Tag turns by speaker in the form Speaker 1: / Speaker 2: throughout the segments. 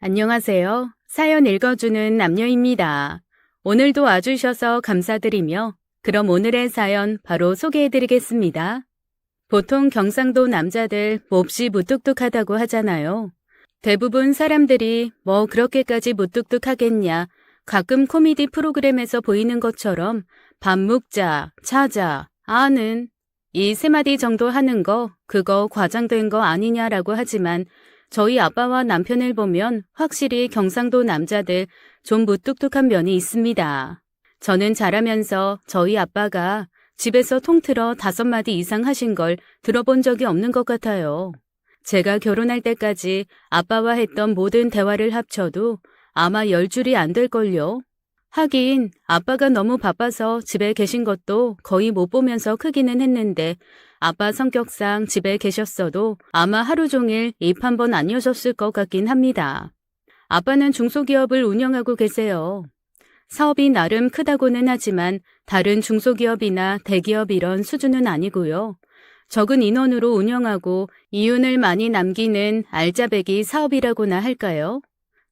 Speaker 1: 안녕하세요. 사연 읽어주는 남녀입니다. 오늘도 와주셔서 감사드리며 그럼 오늘의 사연 바로 소개해드리겠습니다. 보통 경상도 남자들 몹시 무뚝뚝하다고 하잖아요. 대부분 사람들이 뭐 그렇게까지 무뚝뚝하겠냐, 가끔 코미디 프로그램에서 보이는 것처럼 밥 먹자, 자자, 아는 이 세 마디 정도 하는 거, 그거 과장된 거 아니냐라고 하지만 저희 아빠와 남편을 보면 확실히 경상도 남자들 좀 무뚝뚝한 면이 있습니다. 저는 자라면서 저희 아빠가 집에서 통틀어 5마디 이상 하신 걸 들어본 적이 없는 것 같아요. 제가 결혼할 때까지 아빠와 했던 모든 대화를 합쳐도 아마 10줄이 안 될걸요. 하긴 아빠가 너무 바빠서 집에 계신 것도 거의 못 보면서 크기는 했는데 아빠 성격상 집에 계셨어도 아마 하루 종일 입 한 번 안 여셨을 것 같긴 합니다. 아빠는 중소기업을 운영하고 계세요. 사업이 나름 크다고는 하지만 다른 중소기업이나 대기업 이런 수준은 아니고요. 적은 인원으로 운영하고 이윤을 많이 남기는 알짜배기 사업이라고나 할까요?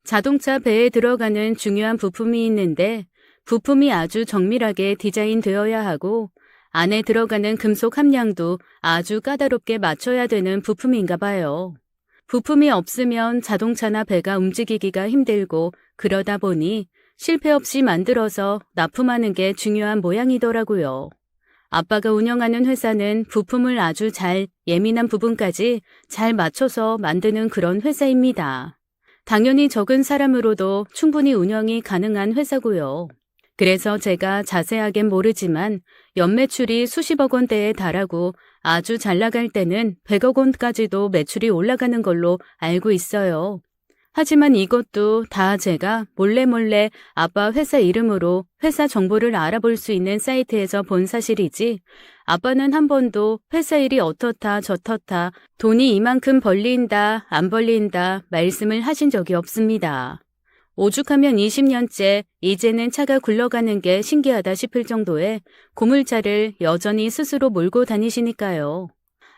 Speaker 1: 자동차 배에 들어가는 중요한 부품이 있는데 부품이 아주 정밀하게 디자인되어야 하고 안에 들어가는 금속 함량도 아주 까다롭게 맞춰야 되는 부품인가 봐요. 부품이 없으면 자동차나 배가 움직이기가 힘들고 그러다 보니 실패 없이 만들어서 납품하는 게 중요한 모양이더라고요. 아빠가 운영하는 회사는 부품을 아주 잘 예민한 부분까지 잘 맞춰서 만드는 그런 회사입니다. 당연히 적은 사람으로도 충분히 운영이 가능한 회사고요. 그래서 제가 자세하겐 모르지만 연매출이 수십억 원대에 달하고 아주 잘 나갈 때는 100억 원까지도 매출이 올라가는 걸로 알고 있어요. 하지만 이것도 다 제가 몰래 아빠 회사 이름으로 회사 정보를 알아볼 수 있는 사이트에서 본 사실이지 아빠는 한 번도 회사 일이 어떻다 저떻다 돈이 이만큼 벌린다 안 벌린다 말씀을 하신 적이 없습니다. 오죽하면 20년째 이제는 차가 굴러가는 게 신기하다 싶을 정도의 고물차를 여전히 스스로 몰고 다니시니까요.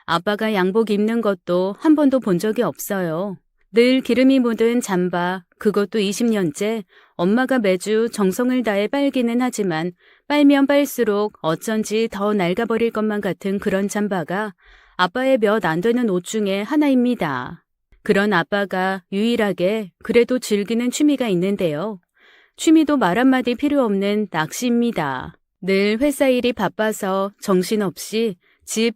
Speaker 1: 아빠가 양복 입는 것도 한 번도 본 적이 없어요. 늘 기름이 묻은 잠바, 그것도 20년째 엄마가 매주 정성을 다해 빨기는 하지만 빨면 빨수록 어쩐지 더 낡아버릴 것만 같은 그런 잠바가 아빠의 몇 안 되는 옷 중에 하나입니다. 그런 아빠가 유일하게 그래도 즐기는 취미가 있는데요. 취미도 말 한마디 필요 없는 낚시입니다. 늘 회사 일이 바빠서 정신없이 집,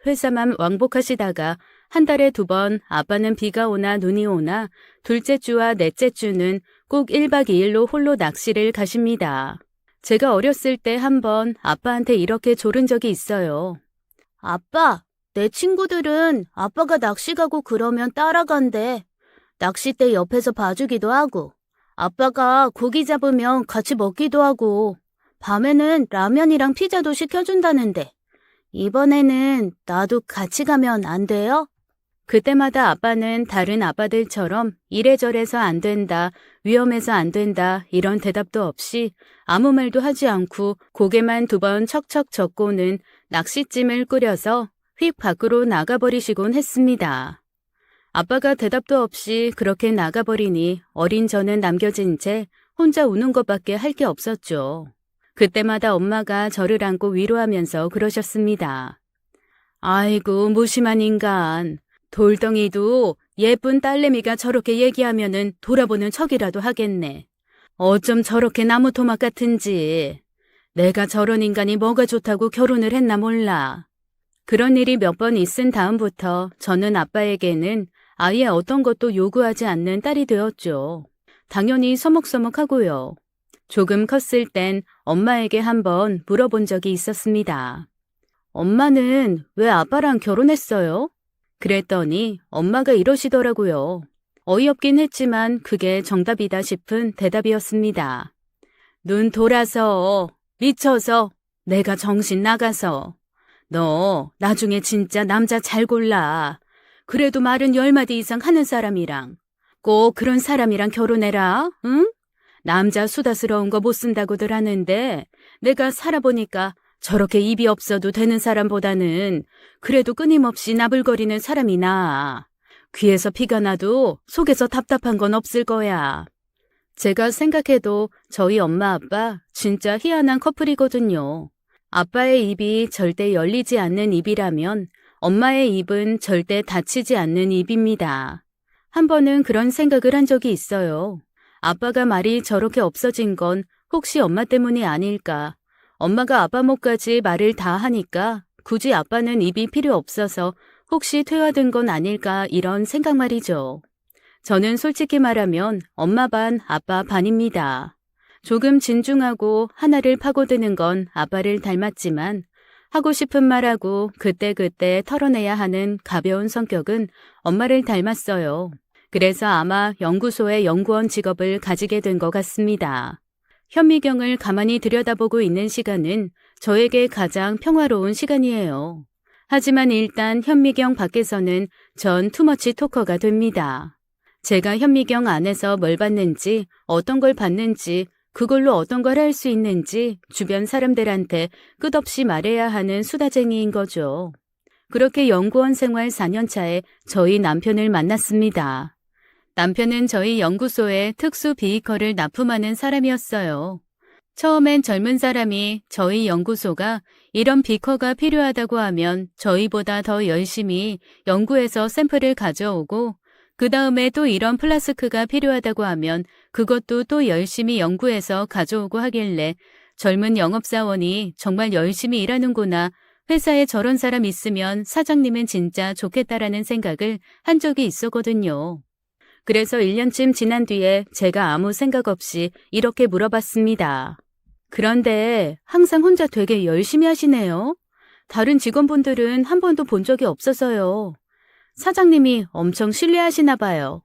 Speaker 1: 회사만 왕복하시다가 한 달에 2번 아빠는 비가 오나 눈이 오나 둘째 주와 넷째 주는 꼭 1박 2일로 홀로 낚시를 가십니다. 제가 어렸을 때 한 번 아빠한테 이렇게 조른 적이 있어요.
Speaker 2: 아빠, 내 친구들은 아빠가 낚시 가고 그러면 따라간대. 낚싯대 옆에서 봐주기도 하고, 아빠가 고기 잡으면 같이 먹기도 하고, 밤에는 라면이랑 피자도 시켜준다는데, 이번에는 나도 같이 가면 안 돼요?
Speaker 1: 그때마다 아빠는 다른 아빠들처럼 이래저래서 안 된다, 위험해서 안 된다 이런 대답도 없이 아무 말도 하지 않고 고개만 2번 척척 젓고는 낚싯짐을 꾸려서 휙 밖으로 나가버리시곤 했습니다. 아빠가 대답도 없이 그렇게 나가버리니 어린 저는 남겨진 채 혼자 우는 것밖에 할 게 없었죠. 그때마다 엄마가 저를 안고 위로하면서 그러셨습니다. 아이고 무심한 인간. 돌덩이도 예쁜 딸내미가 저렇게 얘기하면은 돌아보는 척이라도 하겠네. 어쩜 저렇게 나무 토막 같은지. 내가 저런 인간이 뭐가 좋다고 결혼을 했나 몰라. 그런 일이 몇 번 있은 다음부터 저는 아빠에게는 아예 어떤 것도 요구하지 않는 딸이 되었죠. 당연히 서먹서먹하고요. 조금 컸을 땐 엄마에게 한번 물어본 적이 있었습니다. 엄마는 왜 아빠랑 결혼했어요? 그랬더니 엄마가 이러시더라고요. 어이없긴 했지만 그게 정답이다 싶은 대답이었습니다. 눈 돌아서, 미쳐서, 내가 정신 나가서. 너 나중에 진짜 남자 잘 골라. 그래도 말은 10마디 이상 하는 사람이랑. 꼭 그런 사람이랑 결혼해라, 응? 남자 수다스러운 거 못 쓴다고들 하는데 내가 살아보니까 저렇게 입이 없어도 되는 사람보다는 그래도 끊임없이 나불거리는 사람이 나아. 귀에서 피가 나도 속에서 답답한 건 없을 거야. 제가 생각해도 저희 엄마 아빠 진짜 희한한 커플이거든요. 아빠의 입이 절대 열리지 않는 입이라면 엄마의 입은 절대 닫히지 않는 입입니다. 한 번은 그런 생각을 한 적이 있어요. 아빠가 말이 저렇게 없어진 건 혹시 엄마 때문이 아닐까. 엄마가 아빠 목까지 말을 다 하니까 굳이 아빠는 입이 필요 없어서 혹시 퇴화된 건 아닐까 이런 생각 말이죠. 저는 솔직히 말하면 엄마 반, 아빠 반입니다. 조금 진중하고 하나를 파고드는 건 아빠를 닮았지만 하고 싶은 말하고 그때그때 털어내야 하는 가벼운 성격은 엄마를 닮았어요. 그래서 아마 연구소의 연구원 직업을 가지게 된 것 같습니다. 현미경을 가만히 들여다보고 있는 시간은 저에게 가장 평화로운 시간이에요. 하지만 일단 현미경 밖에서는 전 투머치 토커가 됩니다. 제가 현미경 안에서 뭘 봤는지, 어떤 걸 봤는지, 그걸로 어떤 걸 할 수 있는지 주변 사람들한테 끝없이 말해야 하는 수다쟁이인 거죠. 그렇게 연구원 생활 4년 차에 저희 남편을 만났습니다. 남편은 저희 연구소에 특수 비이커를 납품하는 사람이었어요. 처음엔 젊은 사람이 저희 연구소가 이런 비커가 필요하다고 하면 저희보다 더 열심히 연구해서 샘플을 가져오고 그 다음에 또 이런 플라스크가 필요하다고 하면 그것도 또 열심히 연구해서 가져오고 하길래 젊은 영업사원이 정말 열심히 일하는구나. 회사에 저런 사람 있으면 사장님은 진짜 좋겠다라는 생각을 한 적이 있었거든요. 그래서 1년쯤 지난 뒤에 제가 아무 생각 없이 이렇게 물어봤습니다. 그런데 항상 혼자 되게 열심히 하시네요. 다른 직원분들은 한 번도 본 적이 없어서요. 사장님이 엄청 신뢰하시나 봐요.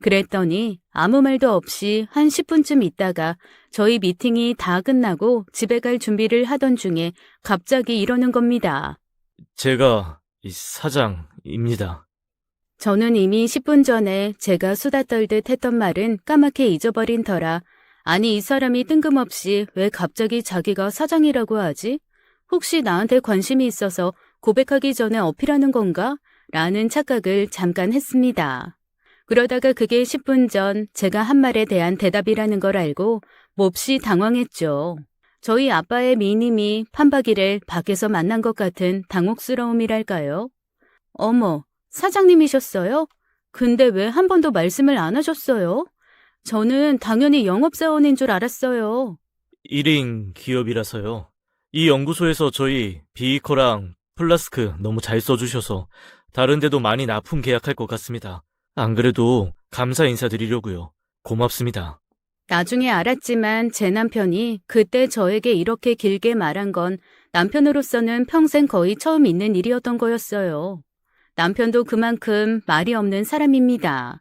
Speaker 1: 그랬더니 아무 말도 없이 한 10분쯤 있다가 저희 미팅이 다 끝나고 집에 갈 준비를 하던 중에 갑자기 이러는 겁니다.
Speaker 3: 제가 이 사장입니다.
Speaker 1: 저는 이미 10분 전에 제가 수다 떨듯 했던 말은 까맣게 잊어버린 터라 아니 이 사람이 뜬금없이 왜 갑자기 자기가 사장이라고 하지? 혹시 나한테 관심이 있어서 고백하기 전에 어필하는 건가? 라는 착각을 잠깐 했습니다. 그러다가 그게 10분 전 제가 한 말에 대한 대답이라는 걸 알고 몹시 당황했죠. 저희 아빠의 미님이 판박이를 밖에서 만난 것 같은 당혹스러움이랄까요? 어머, 사장님이셨어요? 근데 왜 한 번도 말씀을 안 하셨어요? 저는 당연히 영업사원인 줄 알았어요.
Speaker 3: 1인 기업이라서요. 이 연구소에서 저희 비이커랑 플라스크 너무 잘 써주셔서 다른 데도 많이 납품 계약할 것 같습니다. 안 그래도 감사 인사드리려고요. 고맙습니다.
Speaker 1: 나중에 알았지만 제 남편이 그때 저에게 이렇게 길게 말한 건 남편으로서는 평생 거의 처음 있는 일이었던 거였어요. 남편도 그만큼 말이 없는 사람입니다.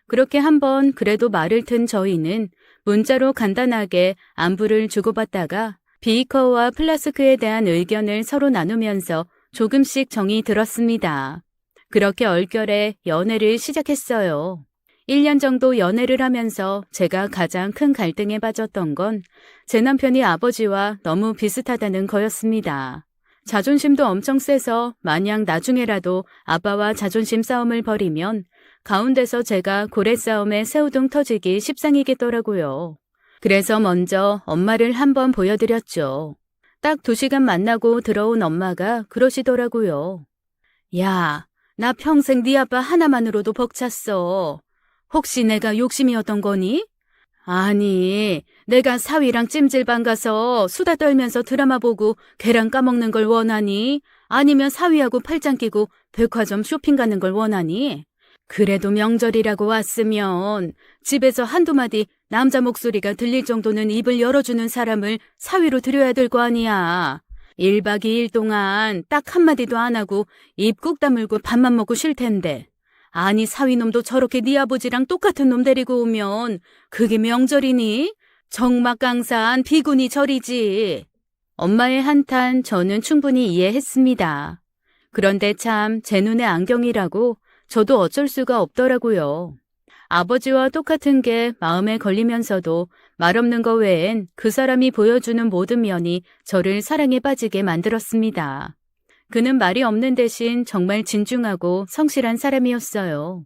Speaker 1: 그렇게 한번 그래도 말을 튼 저희는 문자로 간단하게 안부를 주고받다가 비이커와 플라스크에 대한 의견을 서로 나누면서 조금씩 정이 들었습니다. 그렇게 얼결에 연애를 시작했어요. 1년 정도 연애를 하면서 제가 가장 큰 갈등에 빠졌던 건 제 남편이 아버지와 너무 비슷하다는 거였습니다. 자존심도 엄청 세서 만약 나중에라도 아빠와 자존심 싸움을 벌이면 가운데서 제가 고래 싸움에 새우등 터지기 십상이겠더라고요. 그래서 먼저 엄마를 한번 보여드렸죠. 딱 2시간 만나고 들어온 엄마가 그러시더라고요. 야, 나 평생 네 아빠 하나만으로도 벅찼어. 혹시 내가 욕심이었던 거니? 아니, 내가 사위랑 찜질방 가서 수다 떨면서 드라마 보고 계란 까먹는 걸 원하니? 아니면 사위하고 팔짱 끼고 백화점 쇼핑 가는 걸 원하니? 그래도 명절이라고 왔으면 집에서 한두 마디 남자 목소리가 들릴 정도는 입을 열어주는 사람을 사위로 들여야 될 거 아니야. 1박 2일 동안 딱 한마디도 안 하고 입 꾹 다물고 밥만 먹고 쉴 텐데. 아니 사위놈도 저렇게 네 아버지랑 똑같은 놈 데리고 오면 그게 명절이니? 정막강산 비군이 절이지. 엄마의 한탄 저는 충분히 이해했습니다. 그런데 참 제 눈에 안경이라고 저도 어쩔 수가 없더라고요. 아버지와 똑같은 게 마음에 걸리면서도 말 없는 거 외엔 그 사람이 보여주는 모든 면이 저를 사랑에 빠지게 만들었습니다. 그는 말이 없는 대신 정말 진중하고 성실한 사람이었어요.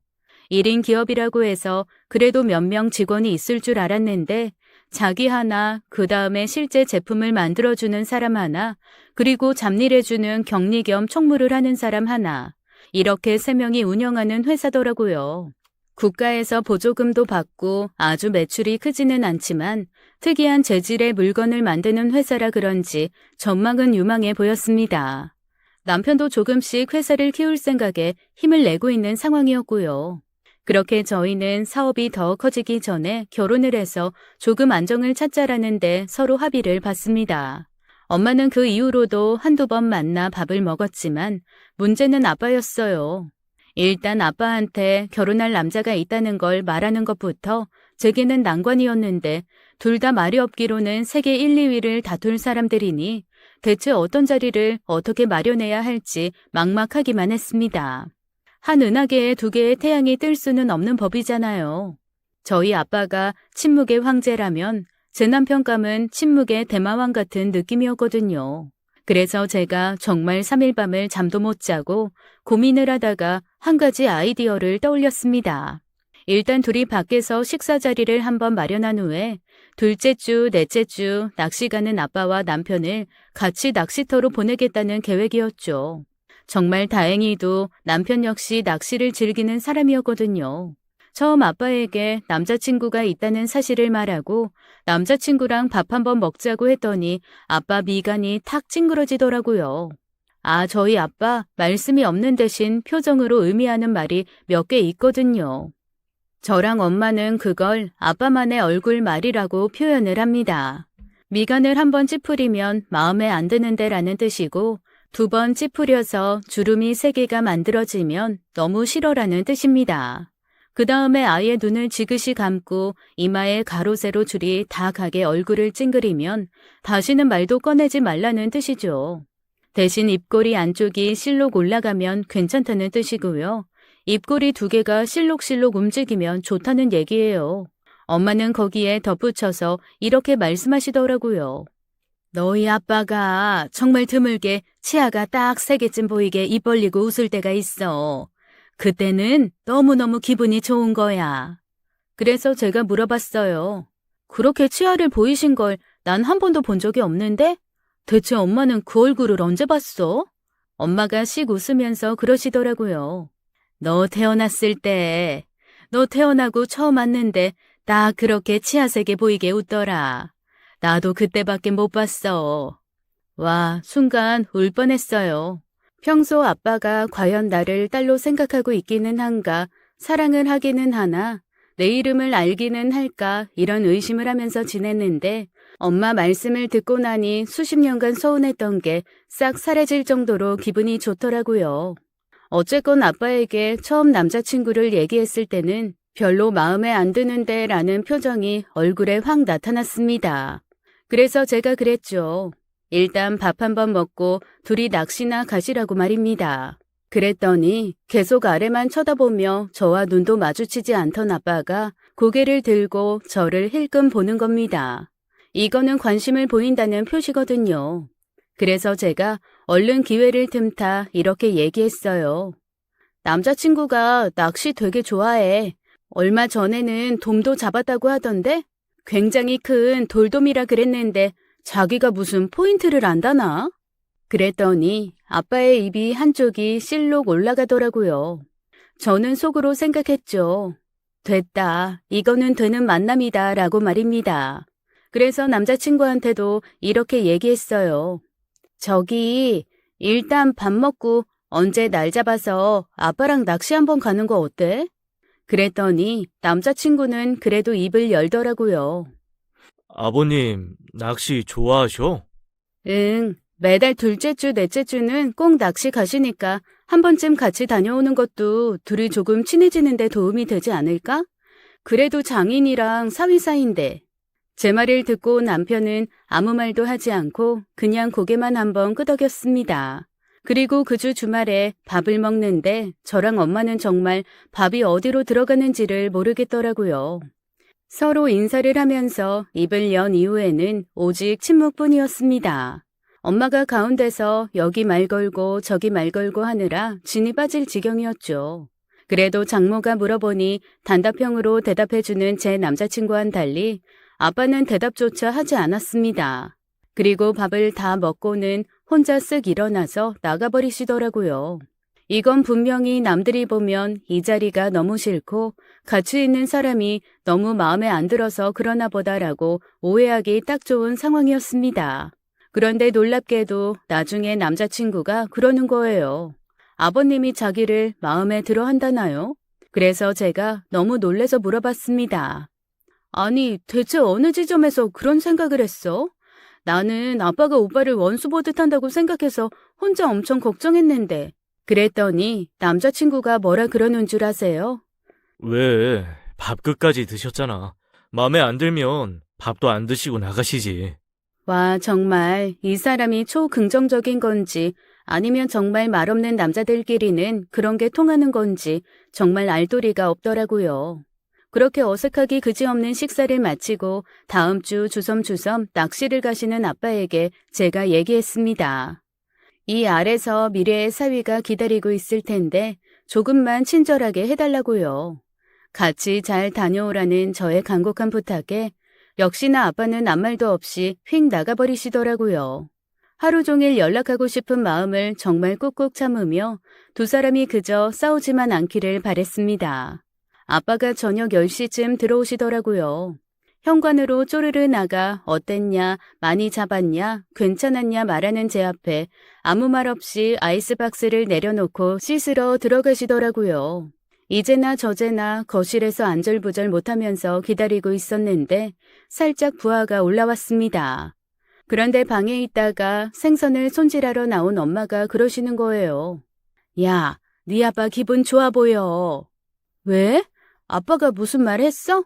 Speaker 1: 1인 기업이라고 해서 그래도 몇 명 직원이 있을 줄 알았는데 자기 하나, 그 다음에 실제 제품을 만들어주는 사람 하나, 그리고 잡일해주는 격리 겸 총무를 하는 사람 하나, 이렇게 3명이 운영하는 회사더라고요. 국가에서 보조금도 받고 아주 매출이 크지는 않지만 특이한 재질의 물건을 만드는 회사라 그런지 전망은 유망해 보였습니다. 남편도 조금씩 회사를 키울 생각에 힘을 내고 있는 상황이었고요. 그렇게 저희는 사업이 더 커지기 전에 결혼을 해서 조금 안정을 찾자라는데 서로 합의를 봤습니다. 엄마는 그 이후로도 한두 번 만나 밥을 먹었지만 문제는 아빠였어요. 일단 아빠한테 결혼할 남자가 있다는 걸 말하는 것부터 제게는 난관이었는데 둘 다 말이 없기로는 세계 1, 2위를 다툴 사람들이니 대체 어떤 자리를 어떻게 마련해야 할지 막막하기만 했습니다. 한 은하계에 2개의 태양이 뜰 수는 없는 법이잖아요. 저희 아빠가 침묵의 황제라면 제 남편감은 침묵의 대마왕 같은 느낌이었거든요. 그래서 제가 정말 3일 밤을 잠도 못 자고 고민을 하다가 한 가지 아이디어를 떠올렸습니다. 일단 둘이 밖에서 식사 자리를 한번 마련한 후에 둘째 주, 넷째 주 낚시 가는 아빠와 남편을 같이 낚시터로 보내겠다는 계획이었죠. 정말 다행히도 남편 역시 낚시를 즐기는 사람이었거든요. 처음 아빠에게 남자친구가 있다는 사실을 말하고 남자친구랑 밥 한번 먹자고 했더니 아빠 미간이 탁 찡그러지더라고요. 저희 아빠 말씀이 없는 대신 표정으로 의미하는 말이 몇 개 있거든요. 저랑 엄마는 그걸 아빠만의 얼굴 말이라고 표현을 합니다. 미간을 한번 찌푸리면 마음에 안 드는데 라는 뜻이고 2번 찌푸려서 주름이 3개가 만들어지면 너무 싫어라는 뜻입니다. 그 다음에 아예 눈을 지그시 감고 이마에 가로 세로 줄이 다 가게 얼굴을 찡그리면 다시는 말도 꺼내지 말라는 뜻이죠. 대신 입꼬리 안쪽이 실룩 올라가면 괜찮다는 뜻이고요. 입꼬리 2개가 실룩실룩 움직이면 좋다는 얘기예요. 엄마는 거기에 덧붙여서 이렇게 말씀하시더라고요. 너희 아빠가 정말 드물게 치아가 딱 3개쯤 보이게 입 벌리고 웃을 때가 있어. 그때는 너무너무 기분이 좋은 거야. 그래서 제가 물어봤어요. 그렇게 치아를 보이신 걸 난 한 번도 본 적이 없는데? 대체 엄마는 그 얼굴을 언제 봤어? 엄마가 씩 웃으면서 그러시더라고요. 너 태어났을 때, 너 태어나고 처음 왔는데 딱 그렇게 치아 3개 보이게 웃더라. 나도 그때밖에 못 봤어. 와, 순간 울 뻔했어요. 평소 아빠가 과연 나를 딸로 생각하고 있기는 한가, 사랑을 하기는 하나, 내 이름을 알기는 할까 이런 의심을 하면서 지냈는데 엄마 말씀을 듣고 나니 수십 년간 서운했던 게 싹 사라질 정도로 기분이 좋더라고요. 어쨌건 아빠에게 처음 남자친구를 얘기했을 때는 별로 마음에 안 드는데 라는 표정이 얼굴에 확 나타났습니다. 그래서 제가 그랬죠. 일단 밥 한번 먹고 둘이 낚시나 가시라고 말입니다. 그랬더니 계속 아래만 쳐다보며 저와 눈도 마주치지 않던 아빠가 고개를 들고 저를 힐끔 보는 겁니다. 이거는 관심을 보인다는 표시거든요. 그래서 제가 얼른 기회를 틈타 이렇게 얘기했어요. 남자친구가 낚시 되게 좋아해. 얼마 전에는 돔도 잡았다고 하던데? 굉장히 큰 돌돔이라 그랬는데 자기가 무슨 포인트를 안다나? 그랬더니 아빠의 입이 한쪽이 실룩 올라가더라고요. 저는 속으로 생각했죠. 됐다. 이거는 되는 만남이다 라고 말입니다. 그래서 남자친구한테도 이렇게 얘기했어요. 저기 일단 밥 먹고 언제 날 잡아서 아빠랑 낚시 한번 가는 거 어때? 그랬더니 남자친구는 그래도 입을 열더라고요.
Speaker 3: 아버님, 낚시 좋아하셔?
Speaker 1: 응, 매달 둘째 주, 넷째 주는 꼭 낚시 가시니까 한 번쯤 같이 다녀오는 것도 둘이 조금 친해지는 데 도움이 되지 않을까? 그래도 장인이랑 사위사인데. 제 말을 듣고 남편은 아무 말도 하지 않고 그냥 고개만 한번 끄덕였습니다. 그리고 그 주 주말에 밥을 먹는데 저랑 엄마는 정말 밥이 어디로 들어가는지를 모르겠더라고요. 서로 인사를 하면서 입을 연 이후에는 오직 침묵뿐이었습니다. 엄마가 가운데서 여기 말 걸고 저기 말 걸고 하느라 진이 빠질 지경이었죠. 그래도 장모가 물어보니 단답형으로 대답해주는 제 남자친구와는 달리 아빠는 대답조차 하지 않았습니다. 그리고 밥을 다 먹고는 혼자 쓱 일어나서 나가버리시더라고요. 이건 분명히 남들이 보면 이 자리가 너무 싫고 같이 있는 사람이 너무 마음에 안 들어서 그러나 보다라고 오해하기 딱 좋은 상황이었습니다. 그런데 놀랍게도 나중에 남자친구가 그러는 거예요. 아버님이 자기를 마음에 들어 한다나요? 그래서 제가 너무 놀래서 물어봤습니다. 아니, 대체 어느 지점에서 그런 생각을 했어? 나는 아빠가 오빠를 원수 보듯 한다고 생각해서 혼자 엄청 걱정했는데. 그랬더니 남자친구가 뭐라 그러는 줄 아세요?
Speaker 3: 왜? 밥 끝까지 드셨잖아. 마음에 안 들면 밥도 안 드시고 나가시지.
Speaker 1: 와, 정말 이 사람이 초긍정적인 건지 아니면 정말 말없는 남자들끼리는 그런 게 통하는 건지 정말 알 도리가 없더라고요. 그렇게 어색하기 그지없는 식사를 마치고 다음 주 주섬주섬 낚시를 가시는 아빠에게 제가 얘기했습니다. 이 아래서 미래의 사위가 기다리고 있을 텐데 조금만 친절하게 해달라고요. 같이 잘 다녀오라는 저의 간곡한 부탁에 역시나 아빠는 아무 말도 없이 휙 나가버리시더라고요. 하루 종일 연락하고 싶은 마음을 정말 꾹꾹 참으며 두 사람이 그저 싸우지만 않기를 바랬습니다. 아빠가 저녁 10시쯤 들어오시더라고요. 현관으로 쪼르르 나가 어땠냐, 많이 잡았냐, 괜찮았냐 말하는 제 앞에 아무 말 없이 아이스박스를 내려놓고 씻으러 들어가시더라고요. 이제나 저제나 거실에서 안절부절 못하면서 기다리고 있었는데 살짝 부하가 올라왔습니다. 그런데 방에 있다가 생선을 손질하러 나온 엄마가 그러시는 거예요. 야, 네 아빠 기분 좋아 보여. 왜? 아빠가 무슨 말 했어?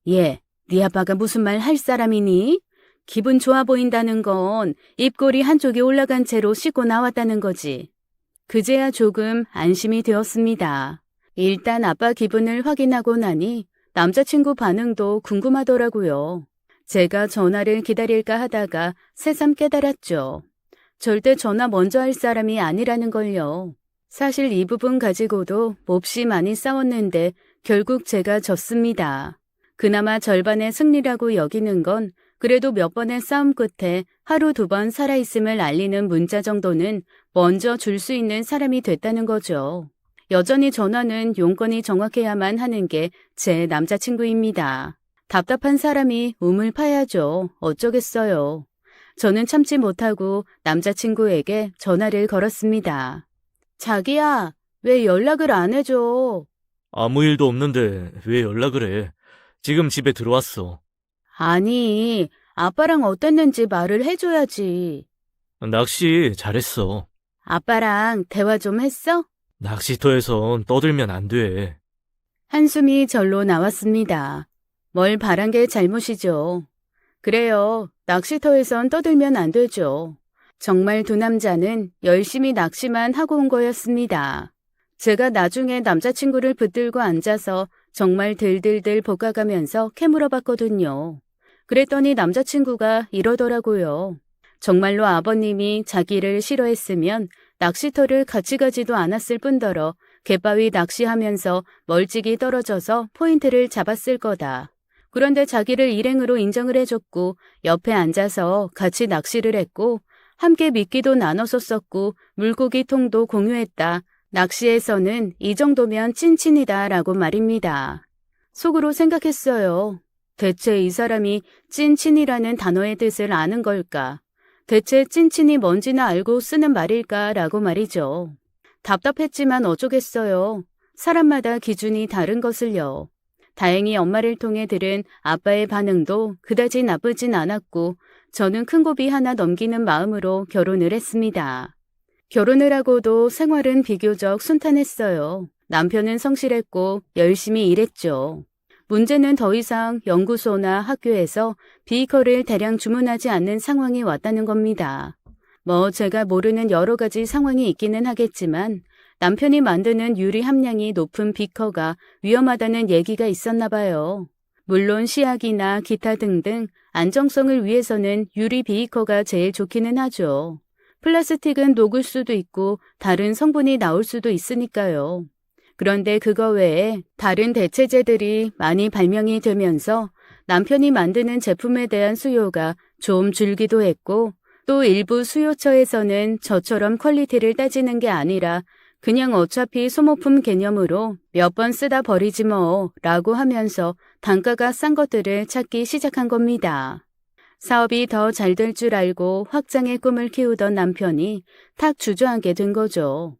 Speaker 1: 예, 네 아빠가 무슨 말 할 사람이니? 기분 좋아 보인다는 건 입꼬리 한쪽이 올라간 채로 씻고 나왔다는 거지. 그제야 조금 안심이 되었습니다. 일단 아빠 기분을 확인하고 나니 남자친구 반응도 궁금하더라고요. 제가 전화를 기다릴까 하다가 새삼 깨달았죠. 절대 전화 먼저 할 사람이 아니라는 걸요. 사실 이 부분 가지고도 몹시 많이 싸웠는데 결국 제가 졌습니다. 그나마 절반의 승리라고 여기는 건 그래도 몇 번의 싸움 끝에 하루 두 번 살아있음을 알리는 문자 정도는 먼저 줄 수 있는 사람이 됐다는 거죠. 여전히 전화는 용건이 정확해야만 하는 게 제 남자친구입니다. 답답한 사람이 우물 파야죠. 어쩌겠어요. 저는 참지 못하고 남자친구에게 전화를 걸었습니다. 자기야, 왜 연락을 안 해줘?
Speaker 3: 아무 일도 없는데 왜 연락을 해? 지금 집에 들어왔어.
Speaker 1: 아니, 아빠랑 어땠는지 말을 해줘야지.
Speaker 3: 낚시 잘했어.
Speaker 1: 아빠랑 대화 좀 했어?
Speaker 3: 낚시터에선 떠들면 안 돼.
Speaker 1: 한숨이 절로 나왔습니다. 뭘 바란 게 잘못이죠. 그래요. 낚시터에선 떠들면 안 되죠. 정말 두 남자는 열심히 낚시만 하고 온 거였습니다. 제가 나중에 남자친구를 붙들고 앉아서 정말 들들들 볶아가면서 캐물어봤거든요. 그랬더니 남자친구가 이러더라고요. 정말로 아버님이 자기를 싫어했으면 낚시터를 같이 가지도 않았을 뿐더러 갯바위 낚시하면서 멀찍이 떨어져서 포인트를 잡았을 거다. 그런데 자기를 일행으로 인정을 해줬고 옆에 앉아서 같이 낚시를 했고 함께 미끼도 나눠서 썼고 물고기 통도 공유했다. 낚시에서는 이 정도면 찐친이다 라고 말입니다. 속으로 생각했어요. 대체 이 사람이 찐친이라는 단어의 뜻을 아는 걸까? 대체 찐친이 뭔지나 알고 쓰는 말일까? 라고 말이죠. 답답했지만 어쩌겠어요. 사람마다 기준이 다른 것을요. 다행히 엄마를 통해 들은 아빠의 반응도 그다지 나쁘진 않았고 저는 큰 고비 하나 넘기는 마음으로 결혼을 했습니다. 결혼을 하고도 생활은 비교적 순탄했어요. 남편은 성실했고 열심히 일했죠. 문제는 더 이상 연구소나 학교에서 비이커를 대량 주문하지 않는 상황이 왔다는 겁니다. 제가 모르는 여러 가지 상황이 있기는 하겠지만 남편이 만드는 유리 함량이 높은 비커가 위험하다는 얘기가 있었나 봐요. 물론 시약이나 기타 등등 안정성을 위해서는 유리 비이커가 제일 좋기는 하죠. 플라스틱은 녹을 수도 있고 다른 성분이 나올 수도 있으니까요. 그런데 그거 외에 다른 대체제들이 많이 발명이 되면서 남편이 만드는 제품에 대한 수요가 좀 줄기도 했고, 또 일부 수요처에서는 저처럼 퀄리티를 따지는 게 아니라 그냥 어차피 소모품 개념으로 몇 번 쓰다 버리지 뭐 라고 하면서 단가가 싼 것들을 찾기 시작한 겁니다. 사업이 더 잘 될 줄 알고 확장의 꿈을 키우던 남편이 탁 주저앉게 된 거죠.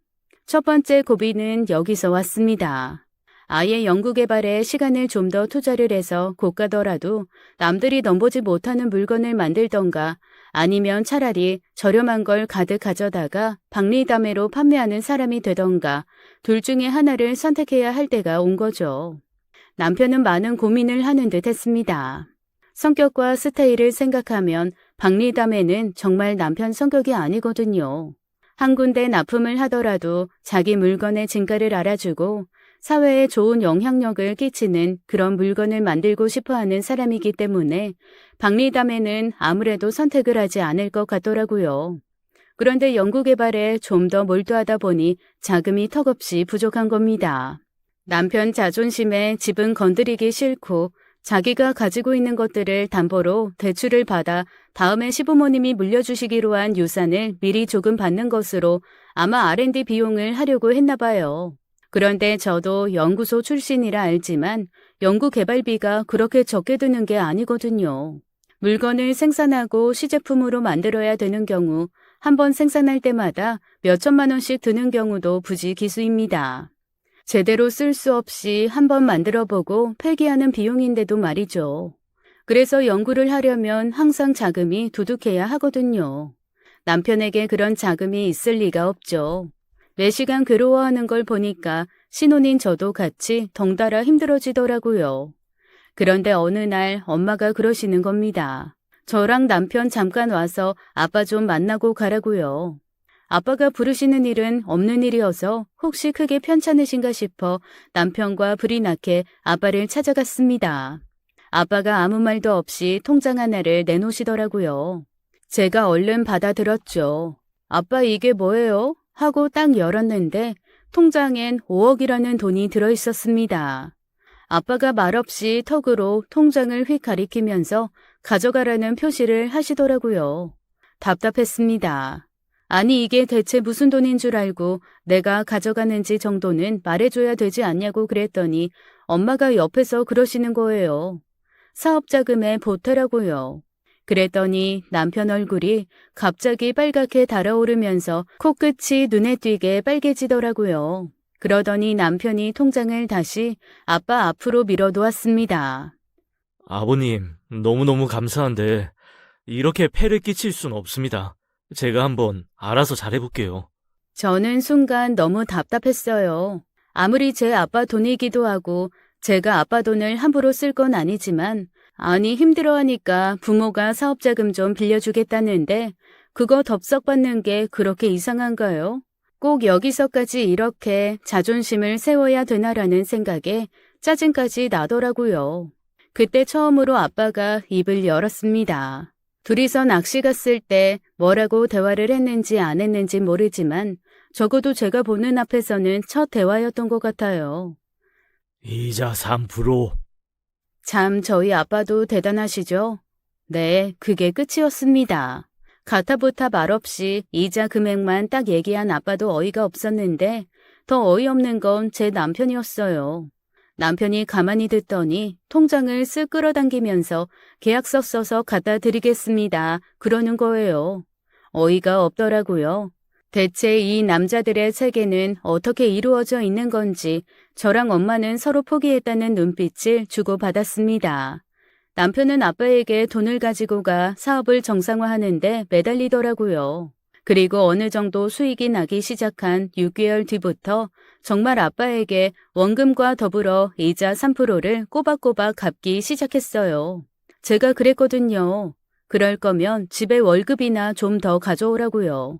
Speaker 1: 첫 번째 고비는 여기서 왔습니다. 아예 연구개발에 시간을 좀 더 투자를 해서 고가더라도 남들이 넘보지 못하는 물건을 만들던가 아니면 차라리 저렴한 걸 가득 가져다가 박리담회로 판매하는 사람이 되던가 둘 중에 하나를 선택해야 할 때가 온 거죠. 남편은 많은 고민을 하는 듯 했습니다. 성격과 스타일을 생각하면 박리담회는 정말 남편 성격이 아니거든요. 한 군데 납품을 하더라도 자기 물건의 진가를 알아주고 사회에 좋은 영향력을 끼치는 그런 물건을 만들고 싶어하는 사람이기 때문에 박리담회는 아무래도 선택을 하지 않을 것 같더라고요. 그런데 연구개발에 좀 더 몰두하다 보니 자금이 턱없이 부족한 겁니다. 남편 자존심에 집은 건드리기 싫고 자기가 가지고 있는 것들을 담보로 대출을 받아 다음에 시부모님이 물려주시기로 한 유산을 미리 조금 받는 것으로 아마 R&D 비용을 하려고 했나 봐요. 그런데 저도 연구소 출신이라 알지만 연구 개발비가 그렇게 적게 드는 게 아니거든요. 물건을 생산하고 시제품으로 만들어야 되는 경우 한 번 생산할 때마다 몇 천만 원씩 드는 경우도 부지 기수입니다. 제대로 쓸 수 없이 한 번 만들어보고 폐기하는 비용인데도 말이죠. 그래서 연구를 하려면 항상 자금이 두둑해야 하거든요. 남편에게 그런 자금이 있을 리가 없죠. 매시간 괴로워하는 걸 보니까 신혼인 저도 같이 덩달아 힘들어지더라고요. 그런데 어느 날 엄마가 그러시는 겁니다. 저랑 남편 잠깐 와서 아빠 좀 만나고 가라고요. 아빠가 부르시는 일은 없는 일이어서 혹시 크게 편찮으신가 싶어 남편과 불이 나게 아빠를 찾아갔습니다. 아빠가 아무 말도 없이 통장 하나를 내놓으시더라고요. 제가 얼른 받아들었죠. 아빠 이게 뭐예요? 하고 딱 열었는데 통장엔 5억이라는 돈이 들어있었습니다. 아빠가 말없이 턱으로 통장을 휙 가리키면서 가져가라는 표시를 하시더라고요. 답답했습니다. 아니 이게 대체 무슨 돈인 줄 알고 내가 가져가는지 정도는 말해줘야 되지 않냐고 그랬더니 엄마가 옆에서 그러시는 거예요. 사업자금에 보태라고요. 그랬더니 남편 얼굴이 갑자기 빨갛게 달아오르면서 코끝이 눈에 띄게 빨개지더라고요. 그러더니 남편이 통장을 다시 아빠 앞으로 밀어놓았습니다.
Speaker 3: 아버님, 너무너무 감사한데 이렇게 폐를 끼칠 순 없습니다. 제가 한번 알아서 잘해볼게요.
Speaker 1: 저는 순간 너무 답답했어요. 아무리 제 아빠 돈이기도 하고 제가 아빠 돈을 함부로 쓸 건 아니지만 아니 힘들어하니까 부모가 사업자금 좀 빌려주겠다는데 그거 덥석 받는 게 그렇게 이상한가요? 꼭 여기서까지 이렇게 자존심을 세워야 되나라는 생각에 짜증까지 나더라고요. 그때 처음으로 아빠가 입을 열었습니다. 둘이서 낚시 갔을 때 뭐라고 대화를 했는지 안 했는지 모르지만 적어도 제가 보는 앞에서는 첫 대화였던 것 같아요.
Speaker 3: 이자 3%.
Speaker 1: 참 저희 아빠도 대단하시죠? 네, 그게 끝이었습니다. 가타부타 말없이 이자 금액만 딱 얘기한 아빠도 어이가 없었는데 더 어이없는 건 제 남편이었어요. 남편이 가만히 듣더니 통장을 쓱 끌어당기면서 계약서 써서 갖다 드리겠습니다. 그러는 거예요. 어이가 없더라고요. 대체 이 남자들의 세계는 어떻게 이루어져 있는 건지 저랑 엄마는 서로 포기했다는 눈빛을 주고받았습니다. 남편은 아빠에게 돈을 가지고 가 사업을 정상화하는데 매달리더라고요. 그리고 어느 정도 수익이 나기 시작한 6개월 뒤부터 정말 아빠에게 원금과 더불어 이자 3%를 꼬박꼬박 갚기 시작했어요. 제가 그랬거든요. 그럴 거면 집에 월급이나 좀 더 가져오라고요.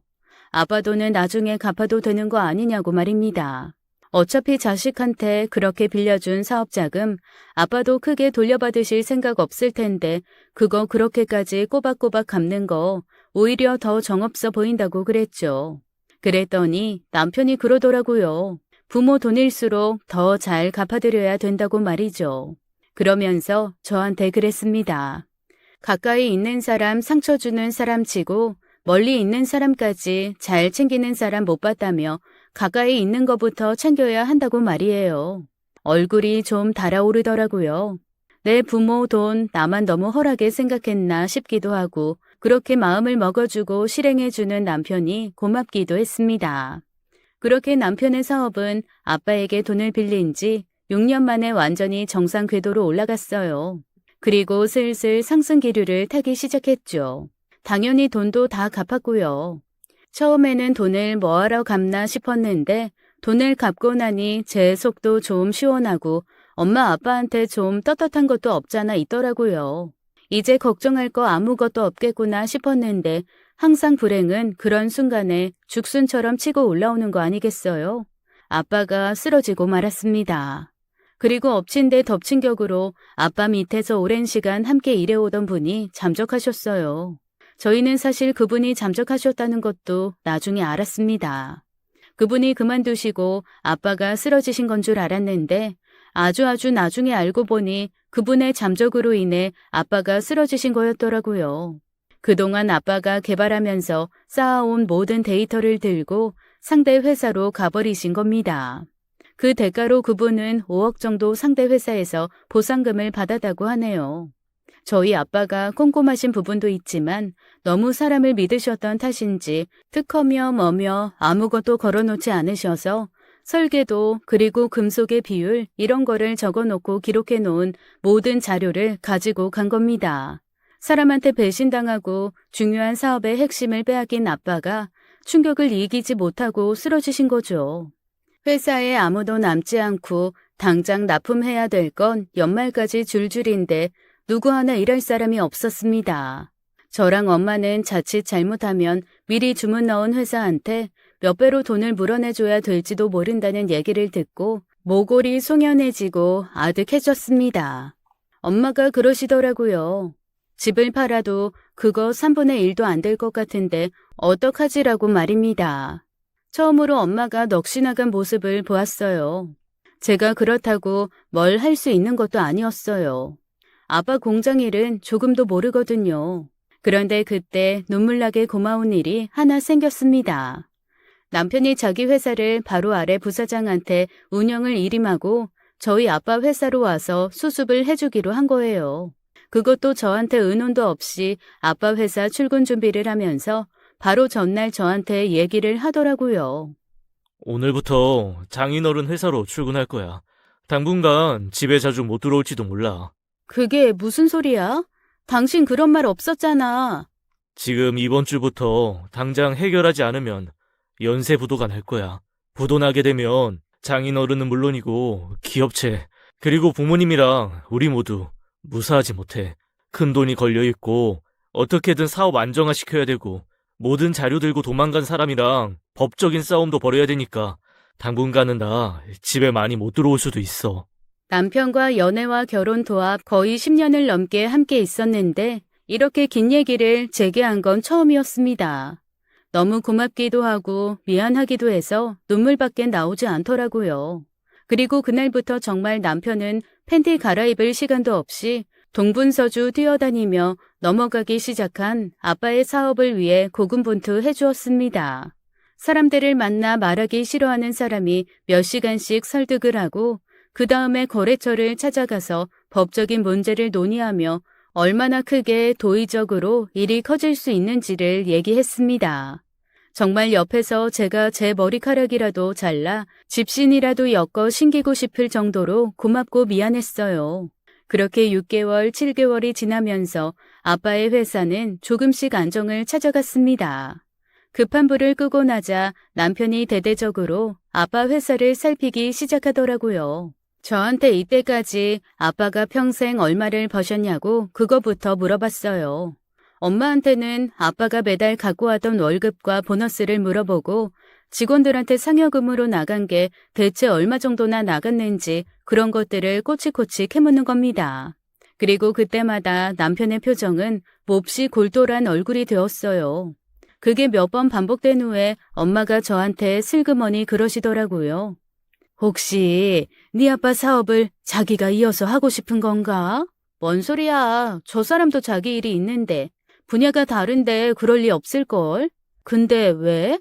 Speaker 1: 아빠 돈은 나중에 갚아도 되는 거 아니냐고 말입니다. 어차피 자식한테 그렇게 빌려준 사업자금 아빠도 크게 돌려받으실 생각 없을 텐데 그거 그렇게까지 꼬박꼬박 갚는 거 오히려 더 정없어 보인다고 그랬죠. 그랬더니 남편이 그러더라고요. 부모 돈일수록 더 잘 갚아드려야 된다고 말이죠. 그러면서 저한테 그랬습니다. 가까이 있는 사람 상처 주는 사람 치고 멀리 있는 사람까지 잘 챙기는 사람 못 봤다며 가까이 있는 것부터 챙겨야 한다고 말이에요. 얼굴이 좀 달아오르더라고요. 내 부모 돈 나만 너무 헐하게 생각했나 싶기도 하고 그렇게 마음을 먹어주고 실행해주는 남편이 고맙기도 했습니다. 그렇게 남편의 사업은 아빠에게 돈을 빌린 지 6년 만에 완전히 정상 궤도로 올라갔어요. 그리고 슬슬 상승 기류를 타기 시작했죠. 당연히 돈도 다 갚았고요. 처음에는 돈을 뭐하러 갚나 싶었는데 돈을 갚고 나니 제 속도 좀 시원하고 엄마 아빠한테 좀 떳떳한 것도 없잖아 있더라고요. 이제 걱정할 거 아무것도 없겠구나 싶었는데 항상 불행은 그런 순간에 죽순처럼 치고 올라오는 거 아니겠어요? 아빠가 쓰러지고 말았습니다. 그리고 엎친 데 덮친 격으로 아빠 밑에서 오랜 시간 함께 일해오던 분이 잠적하셨어요. 저희는 사실 그분이 잠적하셨다는 것도 나중에 알았습니다. 그분이 그만두시고 아빠가 쓰러지신 건 줄 알았는데 아주 나중에 알고 보니 그분의 잠적으로 인해 아빠가 쓰러지신 거였더라고요. 그동안 아빠가 개발하면서 쌓아온 모든 데이터를 들고 상대 회사로 가버리신 겁니다. 그 대가로 그분은 5억 정도 상대 회사에서 보상금을 받았다고 하네요. 저희 아빠가 꼼꼼하신 부분도 있지만 너무 사람을 믿으셨던 탓인지 특허며 뭐며 아무것도 걸어놓지 않으셔서 설계도 그리고 금속의 비율 이런 거를 적어놓고 기록해놓은 모든 자료를 가지고 간 겁니다. 사람한테 배신당하고 중요한 사업의 핵심을 빼앗긴 아빠가 충격을 이기지 못하고 쓰러지신 거죠. 회사에 아무도 남지 않고 당장 납품해야 될 건 연말까지 줄줄인데 누구 하나 일할 사람이 없었습니다. 저랑 엄마는 자칫 잘못하면 미리 주문 넣은 회사한테 몇 배로 돈을 물어내줘야 될지도 모른다는 얘기를 듣고 모골이 송연해지고 아득해졌습니다. 엄마가 그러시더라고요. 집을 팔아도 그거 3분의 1도 안 될 것 같은데 어떡하지라고 말입니다. 처음으로 엄마가 넋이 나간 모습을 보았어요. 제가 그렇다고 뭘 할 수 있는 것도 아니었어요. 아빠 공장 일은 조금도 모르거든요. 그런데 그때 눈물나게 고마운 일이 하나 생겼습니다. 남편이 자기 회사를 바로 아래 부사장한테 운영을 일임하고 저희 아빠 회사로 와서 수습을 해주기로 한 거예요. 그것도 저한테 의논도 없이 아빠 회사 출근 준비를 하면서 바로 전날 저한테 얘기를 하더라고요.
Speaker 3: 오늘부터 장인어른 회사로 출근할 거야. 당분간 집에 자주 못 들어올지도 몰라.
Speaker 2: 그게 무슨 소리야? 당신 그런 말 없었잖아.
Speaker 3: 지금 이번 주부터 당장 해결하지 않으면 연쇄 부도가 날 거야. 부도 나게 되면 장인어른은 물론이고 기업체 그리고 부모님이랑 우리 모두 무사하지 못해. 큰 돈이 걸려있고 어떻게든 사업 안정화시켜야 되고 모든 자료 들고 도망간 사람이랑 법적인 싸움도 벌여야 되니까 당분간은 나 집에 많이 못 들어올 수도 있어.
Speaker 1: 남편과 연애와 결혼 도합 거의 10년을 넘게 함께 있었는데 이렇게 긴 얘기를 제게 한 건 처음이었습니다. 너무 고맙기도 하고 미안하기도 해서 눈물밖에 나오지 않더라고요. 그리고 그날부터 정말 남편은 팬티 갈아입을 시간도 없이 동분서주 뛰어다니며 넘어가기 시작한 아빠의 사업을 위해 고군분투 해주었습니다. 사람들을 만나 말하기 싫어하는 사람이 몇 시간씩 설득을 하고 그 다음에 거래처를 찾아가서 법적인 문제를 논의하며 얼마나 크게 도의적으로 일이 커질 수 있는지를 얘기했습니다. 정말 옆에서 제가 제 머리카락이라도 잘라 집신이라도 엮어 신기고 싶을 정도로 고맙고 미안했어요. 그렇게 6개월, 7개월이 지나면서 아빠의 회사는 조금씩 안정을 찾아갔습니다. 급한 불을 끄고 나자 남편이 대대적으로 아빠 회사를 살피기 시작하더라고요. 저한테 이때까지 아빠가 평생 얼마를 버셨냐고 그거부터 물어봤어요. 엄마한테는 아빠가 매달 갖고 왔던 월급과 보너스를 물어보고 직원들한테 상여금으로 나간 게 대체 얼마 정도나 나갔는지 그런 것들을 꼬치꼬치 캐묻는 겁니다. 그리고 그때마다 남편의 표정은 몹시 골똘한 얼굴이 되었어요. 그게 몇 번 반복된 후에 엄마가 저한테 슬그머니 그러시더라고요. 혹시 네 아빠 사업을 자기가 이어서 하고 싶은 건가?
Speaker 2: 뭔 소리야. 저 사람도 자기 일이 있는데 분야가 다른데 그럴 리 없을걸. 근데 왜?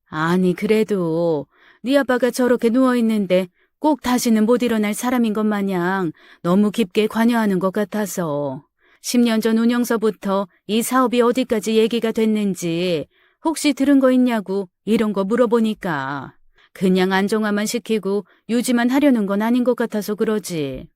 Speaker 1: 아니, 그래도 네 아빠가 저렇게 누워있는데 꼭 다시는 못 일어날 사람인 것 마냥 너무 깊게 관여하는 것 같아서 10년 전 운영서부터 이 사업이 어디까지 얘기가 됐는지 혹시 들은 거 있냐고 이런 거 물어보니까 그냥 안정화만 시키고 유지만 하려는 건 아닌 것 같아서 그러지.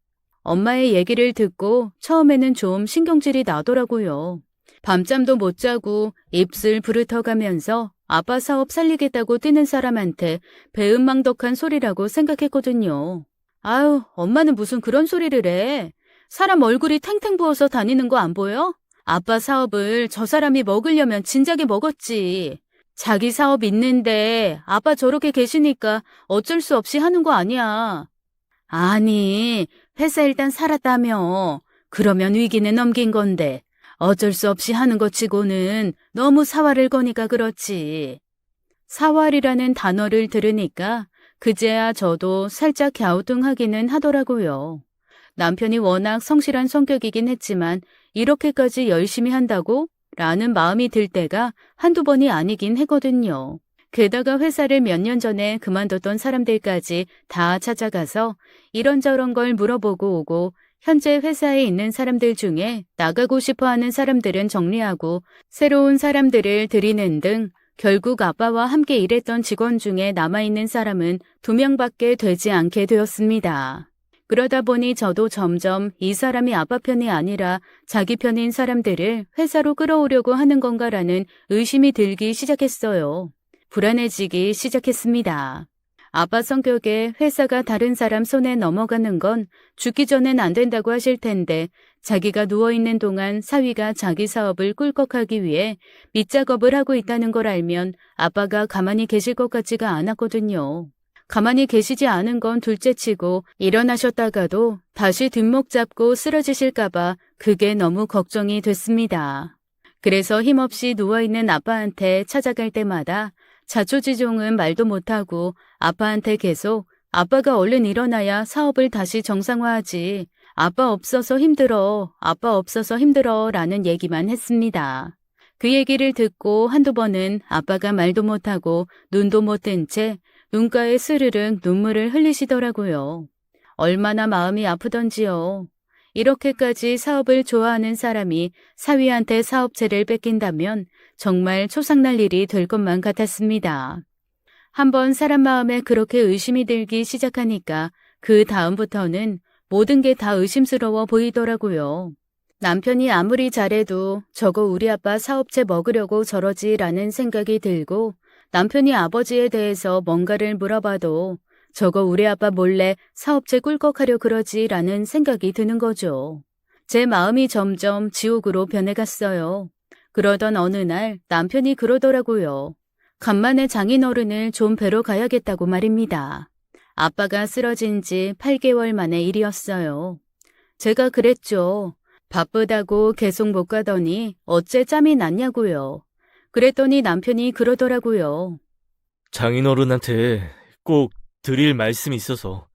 Speaker 1: 엄마의 얘기를 듣고 처음에는 좀 신경질이 나더라고요. 밤잠도 못 자고 입술 부르터가면서 아빠 사업 살리겠다고 뛰는 사람한테 배은망덕한 소리라고 생각했거든요. 아유, 엄마는 무슨 그런 소리를 해. 사람 얼굴이 탱탱 부어서 다니는 거 안 보여? 아빠 사업을 저 사람이 먹으려면 진작에 먹었지. 자기 사업 있는데 아빠 저렇게 계시니까 어쩔 수 없이 하는 거 아니야. 아니, 회사 일단 살았다며. 그러면 위기는 넘긴 건데 어쩔 수 없이 하는 것 치고는 너무 사활을 거니까 그렇지. 사활이라는 단어를 들으니까 그제야 저도 살짝 갸우뚱하기는 하더라고요. 남편이 워낙 성실한 성격이긴 했지만 이렇게까지 열심히 한다고? 라는 마음이 들 때가 한두 번이 아니긴 했거든요. 게다가 회사를 몇 년 전에 그만뒀던 사람들까지 다 찾아가서 이런저런 걸 물어보고 오고 현재 회사에 있는 사람들 중에 나가고 싶어하는 사람들은 정리하고 새로운 사람들을 들이는 등 결국 아빠와 함께 일했던 직원 중에 남아있는 사람은 2명밖에 되지 않게 되었습니다. 그러다 보니 저도 점점 이 사람이 아빠 편이 아니라 자기 편인 사람들을 회사로 끌어오려고 하는 건가라는 의심이 들기 시작했어요. 불안해지기 시작했습니다. 아빠 성격에 회사가 다른 사람 손에 넘어가는 건 죽기 전엔 안 된다고 하실 텐데 자기가 누워있는 동안 사위가 자기 사업을 꿀꺽하기 위해 밑작업을 하고 있다는 걸 알면 아빠가 가만히 계실 것 같지가 않았거든요. 가만히 계시지 않은 건 둘째치고 일어나셨다가도 다시 뒷목 잡고 쓰러지실까봐 그게 너무 걱정이 됐습니다. 그래서 힘없이 누워있는 아빠한테 찾아갈 때마다 자초지종은 말도 못하고 아빠한테 계속 아빠가 얼른 일어나야 사업을 다시 정상화하지. 아빠 없어서 힘들어. 아빠 없어서 힘들어. 라는 얘기만 했습니다. 그 얘기를 듣고 한두 번은 아빠가 말도 못하고 눈도 못 뜬 채 눈가에 스르륵 눈물을 흘리시더라고요. 얼마나 마음이 아프던지요. 이렇게까지 사업을 좋아하는 사람이 사위한테 사업체를 뺏긴다면 정말 초상날 일이 될 것만 같았습니다. 한번 사람 마음에 그렇게 의심이 들기 시작하니까 그 다음부터는 모든 게 다 의심스러워 보이더라고요. 남편이 아무리 잘해도 저거 우리 아빠 사업체 먹으려고 저러지라는 생각이 들고 남편이 아버지에 대해서 뭔가를 물어봐도 저거 우리 아빠 몰래 사업체 꿀꺽하려 그러지라는 생각이 드는 거죠. 제 마음이 점점 지옥으로 변해갔어요. 그러던 어느 날 남편이 그러더라고요. 간만에 장인어른을 좀 뵈러 가야겠다고 말입니다. 아빠가 쓰러진 지 8개월 만의 일이었어요. 제가 그랬죠. 바쁘다고 계속 못 가더니 어째 짬이 났냐고요. 그랬더니 남편이 그러더라고요.
Speaker 3: 장인어른한테 꼭 드릴 말씀이 있어서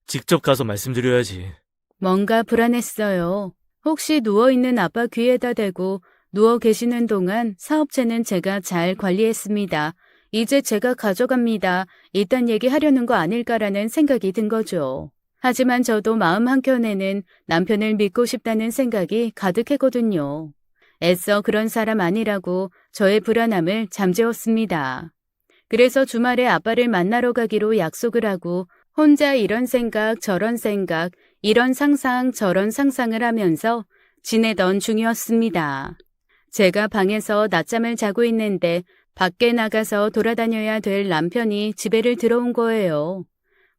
Speaker 3: 직접 가서 말씀드려야지.
Speaker 1: 뭔가 불안했어요. 혹시 누워있는 아빠 귀에다 대고 누워 계시는 동안 사업체는 제가 잘 관리했습니다. 이제 제가 가져갑니다. 이딴 얘기 하려는 거 아닐까라는 생각이 든 거죠. 하지만 저도 마음 한켠에는 남편을 믿고 싶다는 생각이 가득했거든요. 애써 그런 사람 아니라고 저의 불안함을 잠재웠습니다. 그래서 주말에 아빠를 만나러 가기로 약속을 하고 혼자 이런 생각 저런 생각 이런 상상 저런 상상을 하면서 지내던 중이었습니다. 제가 방에서 낮잠을 자고 있는데 밖에 나가서 돌아다녀야 될 남편이 집에를 들어온 거예요.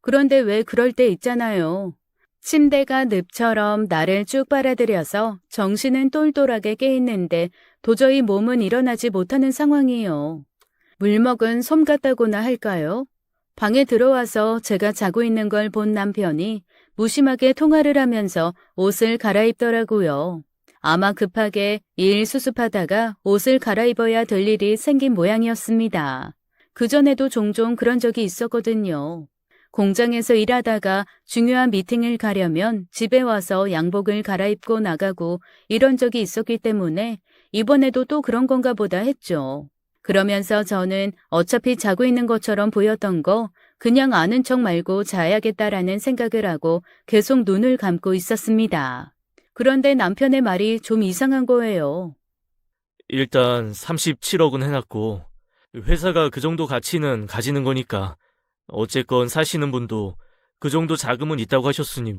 Speaker 1: 그런데 왜 그럴 때 있잖아요. 침대가 늪처럼 나를 쭉 빨아들여서 정신은 똘똘하게 깨있는데 도저히 몸은 일어나지 못하는 상황이에요. 물 먹은 솜 같다고나 할까요? 방에 들어와서 제가 자고 있는 걸 본 남편이 무심하게 통화를 하면서 옷을 갈아입더라고요. 아마 급하게 일 수습하다가 옷을 갈아입어야 될 일이 생긴 모양이었습니다. 그전에도 종종 그런 적이 있었거든요. 공장에서 일하다가 중요한 미팅을 가려면 집에 와서 양복을 갈아입고 나가고 이런 적이 있었기 때문에 이번에도 또 그런 건가 보다 했죠. 그러면서 저는 어차피 자고 있는 것처럼 보였던 거 그냥 아는 척 말고 자야겠다라는 생각을 하고 계속 눈을 감고 있었습니다. 그런데 남편의 말이 좀 이상한 거예요.
Speaker 3: 일단 37억은 해놨고, 회사가 그 정도 가치는 가지는 거니까, 어쨌건 사시는 분도 그 정도 자금은 있다고 하셨으니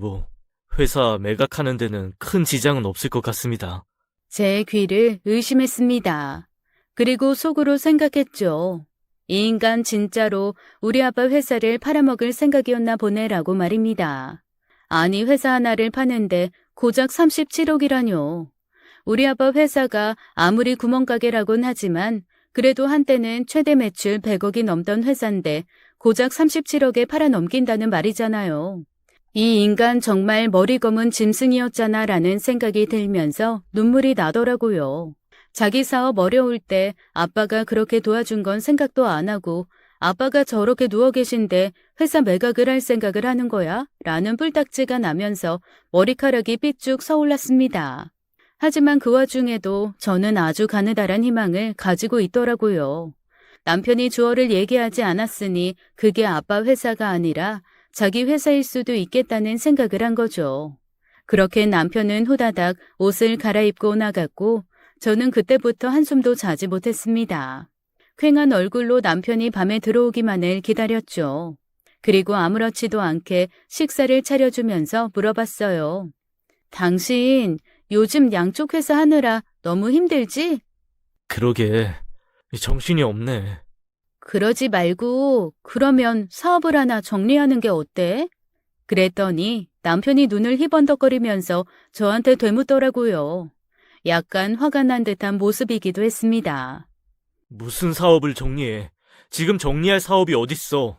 Speaker 3: 회사 매각하는 데는 큰 지장은 없을 것 같습니다.
Speaker 1: 제 귀를 의심했습니다. 그리고 속으로 생각했죠. 이 인간 진짜로 우리 아빠 회사를 팔아먹을 생각이었나 보네라고 말입니다. 아니 회사 하나를 파는데 고작 37억이라뇨. 우리 아빠 회사가 아무리 구멍가게라곤 하지만 그래도 한때는 최대 매출 100억이 넘던 회사인데 고작 37억에 팔아넘긴다는 말이잖아요. 이 인간 정말 머리 검은 짐승이었잖아 라는 생각이 들면서 눈물이 나더라고요. 자기 사업 어려울 때 아빠가 그렇게 도와준 건 생각도 안 하고 아빠가 저렇게 누워 계신데 회사 매각을 할 생각을 하는 거야? 라는 뿔딱지가 나면서 머리카락이 삐쭉 서올랐습니다. 하지만 그 와중에도 저는 아주 가느다란 희망을 가지고 있더라고요. 남편이 주어를 얘기하지 않았으니 그게 아빠 회사가 아니라 자기 회사일 수도 있겠다는 생각을 한 거죠. 그렇게 남편은 후다닥 옷을 갈아입고 나갔고 저는 그때부터 한숨도 자지 못했습니다. 퀭한 얼굴로 남편이 밤에 들어오기만을 기다렸죠. 그리고 아무렇지도 않게 식사를 차려주면서 물어봤어요. 당신 요즘 양쪽 회사 하느라 너무 힘들지?
Speaker 3: 그러게, 정신이 없네.
Speaker 1: 그러지 말고 그러면 사업을 하나 정리하는 게 어때? 그랬더니 남편이 눈을 희번덕거리면서 저한테 되묻더라고요. 약간 화가 난 듯한 모습이기도 했습니다.
Speaker 3: 무슨 사업을 정리해? 지금 정리할 사업이 어딨어?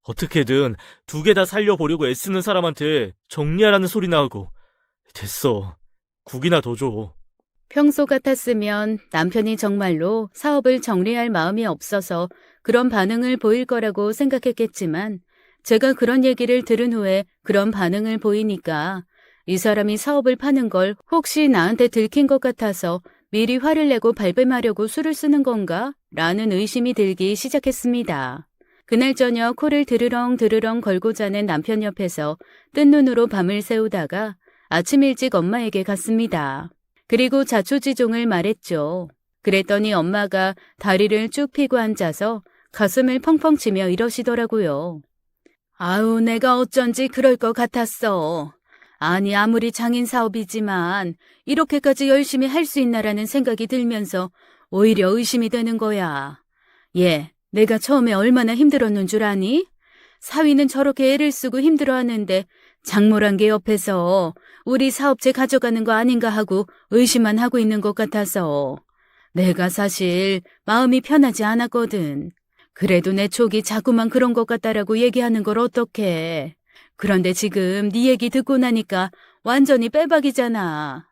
Speaker 3: 어떻게든 2개 다 살려보려고 애쓰는 사람한테 정리하라는 소리나 하고. 됐어. 국이나 더 줘.
Speaker 1: 평소 같았으면 남편이 정말로 사업을 정리할 마음이 없어서 그런 반응을 보일 거라고 생각했겠지만 제가 그런 얘기를 들은 후에 그런 반응을 보이니까 이 사람이 사업을 파는 걸 혹시 나한테 들킨 것 같아서 미리 화를 내고 발뺌하려고 수를 쓰는 건가? 라는 의심이 들기 시작했습니다. 그날 저녁 코를 드르렁 걸고 자는 남편 옆에서 뜬 눈으로 밤을 새우다가 아침 일찍 엄마에게 갔습니다. 그리고 자초지종을 말했죠. 그랬더니 엄마가 다리를 쭉 펴고 앉아서 가슴을 펑펑 치며 이러시더라고요. 아우, 내가 어쩐지 그럴 것 같았어. 아니, 아무리 장인 사업이지만 이렇게까지 열심히 할 수 있나라는 생각이 들면서 오히려 의심이 되는 거야. 얘, 내가 처음에 얼마나 힘들었는 줄 아니? 사위는 저렇게 애를 쓰고 힘들어하는데 장모란 게 옆에서 우리 사업체 가져가는 거 아닌가 하고 의심만 하고 있는 것 같아서 내가 사실 마음이 편하지 않았거든. 그래도 내 촉이 자꾸만 그런 것 같다라고 얘기하는 걸 어떡해. 그런데 지금 네 얘기 듣고 나니까 완전히 빼박이잖아.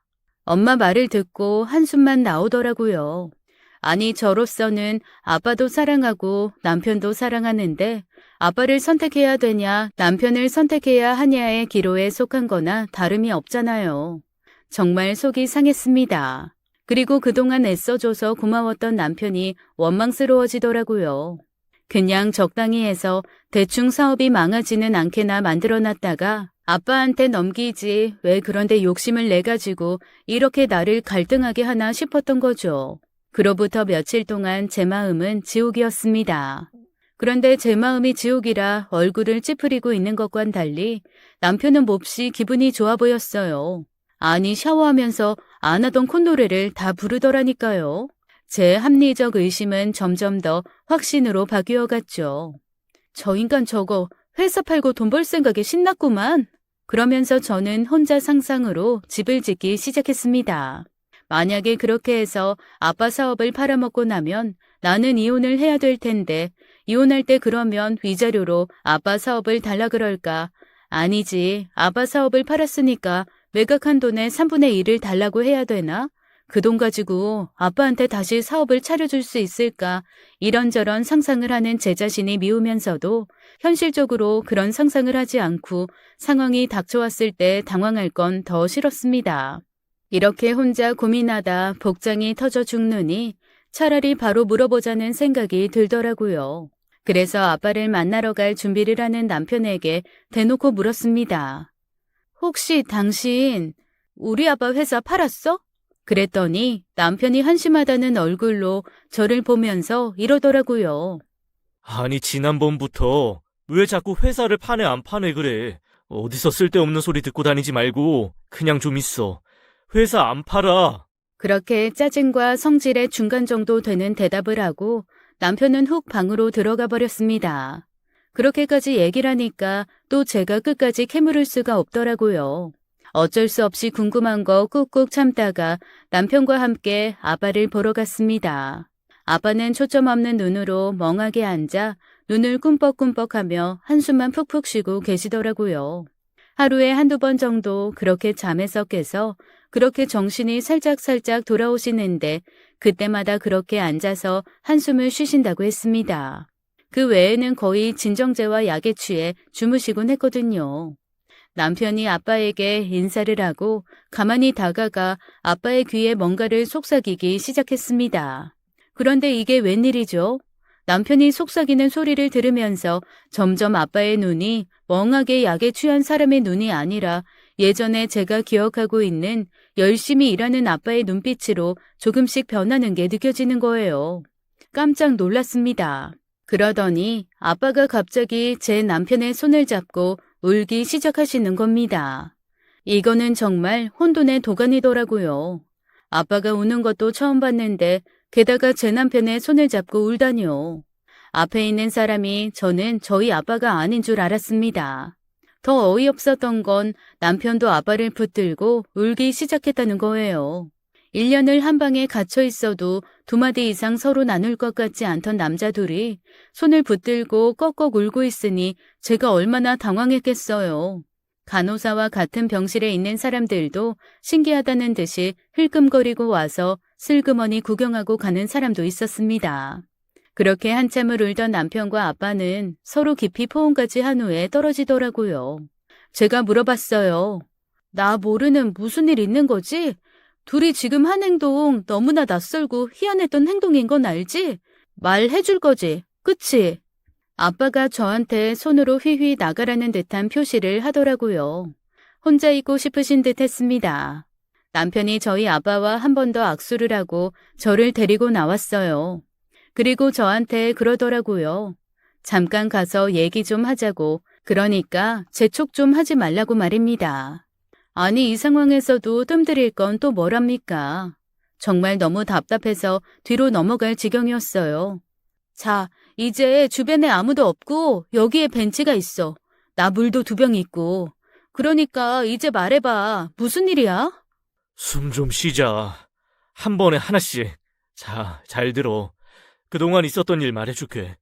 Speaker 1: 엄마 말을 듣고 한숨만 나오더라고요. 아니, 저로서는 아빠도 사랑하고 남편도 사랑하는데 아빠를 선택해야 되냐, 남편을 선택해야 하냐의 기로에 속한 거나 다름이 없잖아요. 정말 속이 상했습니다. 그리고 그동안 애써줘서 고마웠던 남편이 원망스러워지더라고요. 그냥 적당히 해서 대충 사업이 망하지는 않게나 만들어놨다가 아빠한테 넘기지 왜 그런데 욕심을 내가지고 이렇게 나를 갈등하게 하나 싶었던 거죠. 그로부터 며칠 동안 제 마음은 지옥이었습니다. 그런데 제 마음이 지옥이라 얼굴을 찌푸리고 있는 것과는 달리 남편은 몹시 기분이 좋아 보였어요. 아니, 샤워하면서 안 하던 콧노래를 다 부르더라니까요. 제 합리적 의심은 점점 더 확신으로 바뀌어갔죠. 저 인간 저거 회사 팔고 돈 벌 생각에 신났구만. 그러면서 저는 혼자 상상으로 집을 짓기 시작했습니다. 만약에 그렇게 해서 아빠 사업을 팔아먹고 나면 나는 이혼을 해야 될 텐데 이혼할 때 그러면 위자료로 아빠 사업을 달라 그럴까? 아니지. 아빠 사업을 팔았으니까 매각한 돈의 3분의 1을 달라고 해야 되나? 그 돈 가지고 아빠한테 다시 사업을 차려줄 수 있을까 이런저런 상상을 하는 제 자신이 미우면서도 현실적으로 그런 상상을 하지 않고 상황이 닥쳐왔을 때 당황할 건 더 싫었습니다. 이렇게 혼자 고민하다 복장이 터져 죽느니 차라리 바로 물어보자는 생각이 들더라고요. 그래서 아빠를 만나러 갈 준비를 하는 남편에게 대놓고 물었습니다. 혹시 당신 우리 아빠 회사 팔았어? 그랬더니 남편이 한심하다는 얼굴로 저를 보면서 이러더라고요.
Speaker 3: 아니, 지난번부터 왜 자꾸 회사를 파네 안 파네 그래. 어디서 쓸데없는 소리 듣고 다니지 말고 그냥 좀 있어. 회사 안 팔아.
Speaker 1: 그렇게 짜증과 성질의 중간 정도 되는 대답을 하고 남편은 훅 방으로 들어가 버렸습니다. 그렇게까지 얘기를 하니까 또 제가 끝까지 캐물을 수가 없더라고요. 어쩔 수 없이 궁금한 거 꾹꾹 참다가 남편과 함께 아빠를 보러 갔습니다. 아빠는 초점 없는 눈으로 멍하게 앉아 눈을 꿈뻑꿈뻑하며 한숨만 푹푹 쉬고 계시더라고요. 하루에 한두 번 정도 그렇게 잠에서 깨서 그렇게 정신이 살짝살짝 돌아오시는데 그때마다 그렇게 앉아서 한숨을 쉬신다고 했습니다. 그 외에는 거의 진정제와 약에 취해 주무시곤 했거든요. 남편이 아빠에게 인사를 하고 가만히 다가가 아빠의 귀에 뭔가를 속삭이기 시작했습니다. 그런데 이게 웬일이죠? 남편이 속삭이는 소리를 들으면서 점점 아빠의 눈이 멍하게 약에 취한 사람의 눈이 아니라 예전에 제가 기억하고 있는 열심히 일하는 아빠의 눈빛으로 조금씩 변하는 게 느껴지는 거예요. 깜짝 놀랐습니다. 그러더니 아빠가 갑자기 제 남편의 손을 잡고 울기 시작하시는 겁니다. 이거는 정말 혼돈의 도가니더라고요. 아빠가 우는 것도 처음 봤는데 게다가 제 남편의 손을 잡고 울다니요. 앞에 있는 사람이 저는 저희 아빠가 아닌 줄 알았습니다. 더 어이없었던 건 남편도 아빠를 붙들고 울기 시작했다는 거예요. 1년을 한 방에 갇혀 있어도 두 마디 이상 서로 나눌 것 같지 않던 남자 둘이 손을 붙들고 꺽꺽 울고 있으니 제가 얼마나 당황했겠어요. 간호사와 같은 병실에 있는 사람들도 신기하다는 듯이 흘끔거리고 와서 슬그머니 구경하고 가는 사람도 있었습니다. 그렇게 한참을 울던 남편과 아빠는 서로 깊이 포옹까지 한 후에 떨어지더라고요. 제가 물어봤어요. 나 모르는 무슨 일 있는 거지? 둘이 지금 한 행동 너무나 낯설고 희한했던 행동인 건 알지? 말해줄 거지, 그치? 아빠가 저한테 손으로 휘휘 나가라는 듯한 표시를 하더라고요. 혼자 있고 싶으신 듯 했습니다. 남편이 저희 아빠와 한 번 더 악수를 하고 저를 데리고 나왔어요. 그리고 저한테 그러더라고요. 잠깐 가서 얘기 좀 하자고. 그러니까 재촉 좀 하지 말라고 말입니다. 아니, 이 상황에서도 뜸들일 건 또 뭐랍니까? 정말 너무 답답해서 뒤로 넘어갈 지경이었어요. 자, 이제 주변에 아무도 없고 여기에 벤치가 있어. 나 물도 2병 있고. 그러니까 이제 말해봐. 무슨 일이야?
Speaker 3: 숨 좀 쉬자. 한 번에 하나씩. 자, 잘 들어. 그동안 있었던 일 말해줄게.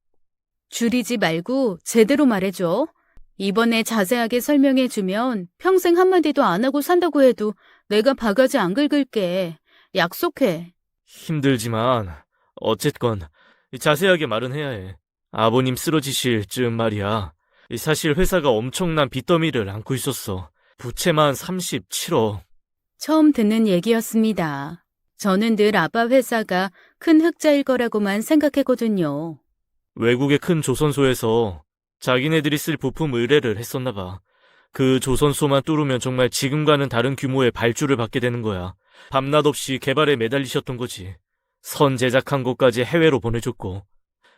Speaker 1: 줄이지 말고 제대로 말해줘. 이번에 자세하게 설명해주면 평생 한마디도 안 하고 산다고 해도 내가 바가지 안 긁을게. 약속해.
Speaker 3: 힘들지만 어쨌건 자세하게 말은 해야 해. 아버님 쓰러지실 즈음 말이야. 사실 회사가 엄청난 빚더미를 안고 있었어. 부채만 37억.
Speaker 1: 처음 듣는 얘기였습니다. 저는 늘 아빠 회사가 큰 흑자일 거라고만 생각했거든요.
Speaker 3: 외국의 큰 조선소에서 자기네들이 쓸 부품 의뢰를 했었나 봐. 그 조선소만 뚫으면 정말 지금과는 다른 규모의 발주를 받게 되는 거야. 밤낮 없이 개발에 매달리셨던 거지. 선 제작한 것까지 해외로 보내줬고.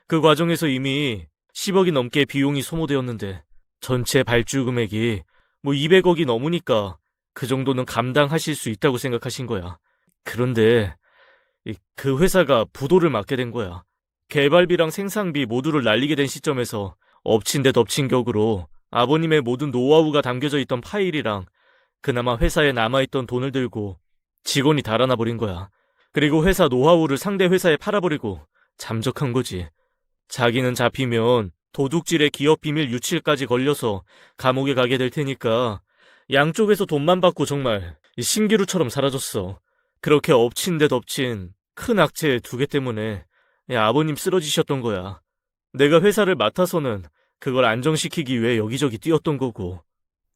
Speaker 3: 그 과정에서 이미 10억이 넘게 비용이 소모되었는데 전체 발주 금액이 200억이 넘으니까 그 정도는 감당하실 수 있다고 생각하신 거야. 그런데 그 회사가 부도를 맞게 된 거야. 개발비랑 생산비 모두를 날리게 된 시점에서 엎친 데 덮친 격으로 아버님의 모든 노하우가 담겨져 있던 파일이랑 그나마 회사에 남아있던 돈을 들고 직원이 달아나 버린 거야. 그리고 회사 노하우를 상대 회사에 팔아버리고 잠적한 거지. 자기는 잡히면 도둑질에 기업 비밀 유출까지 걸려서 감옥에 가게 될 테니까 양쪽에서 돈만 받고 정말 신기루처럼 사라졌어. 그렇게 엎친 데 덮친 큰 악재 2개 때문에 아버님 쓰러지셨던 거야. 내가 회사를 맡아서는 그걸 안정시키기 위해 여기저기 뛰었던 거고.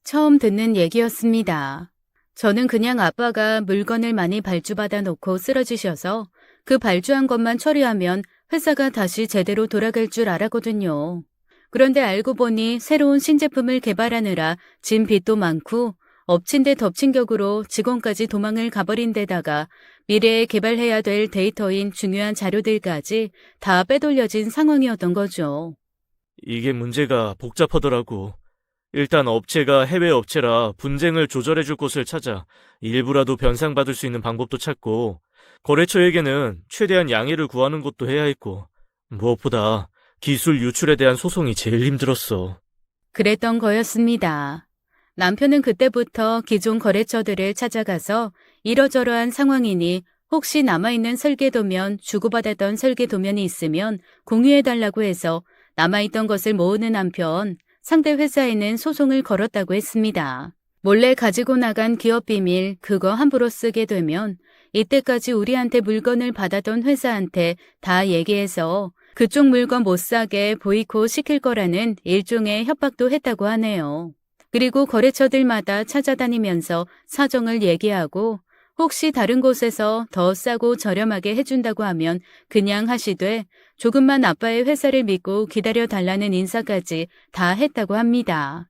Speaker 1: 처음 듣는 얘기였습니다. 저는 그냥 아빠가 물건을 많이 발주받아 놓고 쓰러지셔서 그 발주한 것만 처리하면 회사가 다시 제대로 돌아갈 줄 알았거든요. 그런데 알고 보니 새로운 신제품을 개발하느라 진 빚도 많고 엎친 데 덮친 격으로 직원까지 도망을 가버린 데다가 미래에 개발해야 될 데이터인 중요한 자료들까지 다 빼돌려진 상황이었던 거죠.
Speaker 3: 이게 문제가 복잡하더라고. 일단 업체가 해외 업체라 분쟁을 조절해줄 곳을 찾아 일부라도 변상받을 수 있는 방법도 찾고, 거래처에게는 최대한 양해를 구하는 것도 해야 했고, 무엇보다 기술 유출에 대한 소송이 제일 힘들었어.
Speaker 1: 그랬던 거였습니다. 남편은 그때부터 기존 거래처들을 찾아가서 이러저러한 상황이니 혹시 남아있는 설계도면, 주고받았던 설계도면이 있으면 공유해달라고 해서 남아있던 것을 모으는 한편 상대 회사에는 소송을 걸었다고 했습니다. 몰래 가지고 나간 기업 비밀, 그거 함부로 쓰게 되면 이때까지 우리한테 물건을 받았던 회사한테 다 얘기해서 그쪽 물건 못 사게 보이콧 시킬 거라는 일종의 협박도 했다고 하네요. 그리고 거래처들마다 찾아다니면서 사정을 얘기하고 혹시 다른 곳에서 더 싸고 저렴하게 해준다고 하면 그냥 하시되 조금만 아빠의 회사를 믿고 기다려달라는 인사까지 다 했다고 합니다.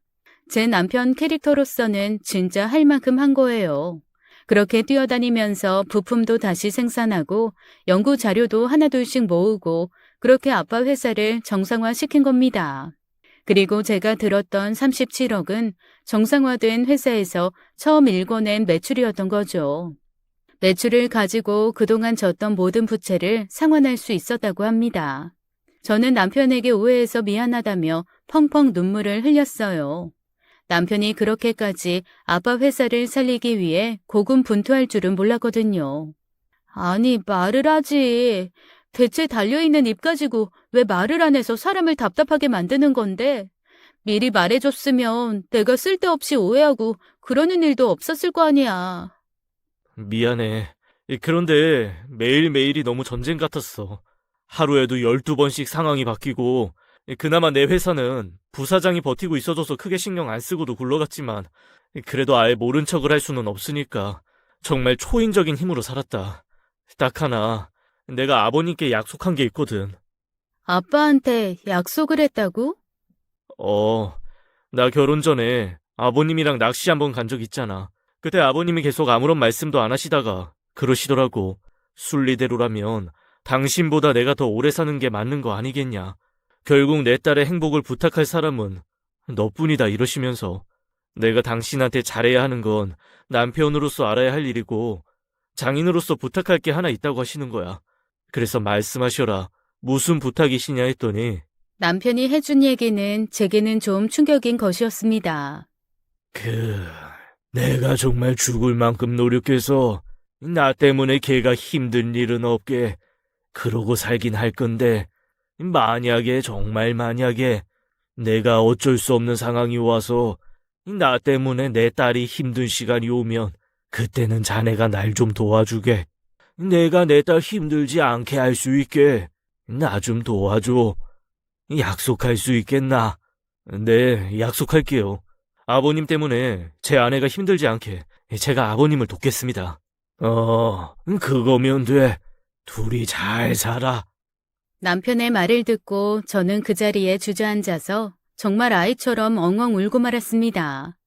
Speaker 1: 제 남편 캐릭터로서는 진짜 할 만큼 한 거예요. 그렇게 뛰어다니면서 부품도 다시 생산하고 연구 자료도 하나둘씩 모으고 그렇게 아빠 회사를 정상화시킨 겁니다. 그리고 제가 들었던 37억은 정상화된 회사에서 처음 일궈낸 매출이었던 거죠. 매출을 가지고 그동안 졌던 모든 부채를 상환할 수 있었다고 합니다. 저는 남편에게 오해해서 미안하다며 펑펑 눈물을 흘렸어요. 남편이 그렇게까지 아빠 회사를 살리기 위해 고군분투할 줄은 몰랐거든요. 아니, 말을 하지. 대체 달려있는 입 가지고 왜 말을 안 해서 사람을 답답하게 만드는 건데? 미리 말해줬으면 내가 쓸데없이 오해하고 그러는 일도 없었을 거 아니야.
Speaker 3: 미안해. 그런데 매일매일이 너무 전쟁 같았어. 하루에도 12번씩 상황이 바뀌고, 그나마 내 회사는 부사장이 버티고 있어줘서 크게 신경 안 쓰고도 굴러갔지만, 그래도 아예 모른 척을 할 수는 없으니까 정말 초인적인 힘으로 살았다. 딱 하나, 내가 아버님께 약속한 게 있거든.
Speaker 1: 아빠한테 약속을 했다고?
Speaker 3: 나 결혼 전에 아버님이랑 낚시 한번 간 적 있잖아. 그때 아버님이 계속 아무런 말씀도 안 하시다가 그러시더라고. 순리대로라면 당신보다 내가 더 오래 사는 게 맞는 거 아니겠냐. 결국 내 딸의 행복을 부탁할 사람은 너뿐이다 이러시면서, 내가 당신한테 잘해야 하는 건 남편으로서 알아야 할 일이고 장인으로서 부탁할 게 하나 있다고 하시는 거야. 그래서 말씀하셔라. 무슨 부탁이시냐 했더니
Speaker 1: 남편이 해준 얘기는 제게는 좀 충격인 것이었습니다.
Speaker 3: 내가 정말 죽을 만큼 노력해서 나 때문에 걔가 힘든 일은 없게 그러고 살긴 할 건데, 만약에 정말 만약에 내가 어쩔 수 없는 상황이 와서 나 때문에 내 딸이 힘든 시간이 오면 그때는 자네가 날 좀 도와주게. 내가 내 딸 힘들지 않게 할 수 있게 나 좀 도와줘. 약속할 수 있겠나? 네, 약속할게요. 아버님 때문에 제 아내가 힘들지 않게 제가 아버님을 돕겠습니다. 그거면 돼. 둘이 잘 살아.
Speaker 1: 남편의 말을 듣고 저는 그 자리에 주저앉아서 정말 아이처럼 엉엉 울고 말았습니다.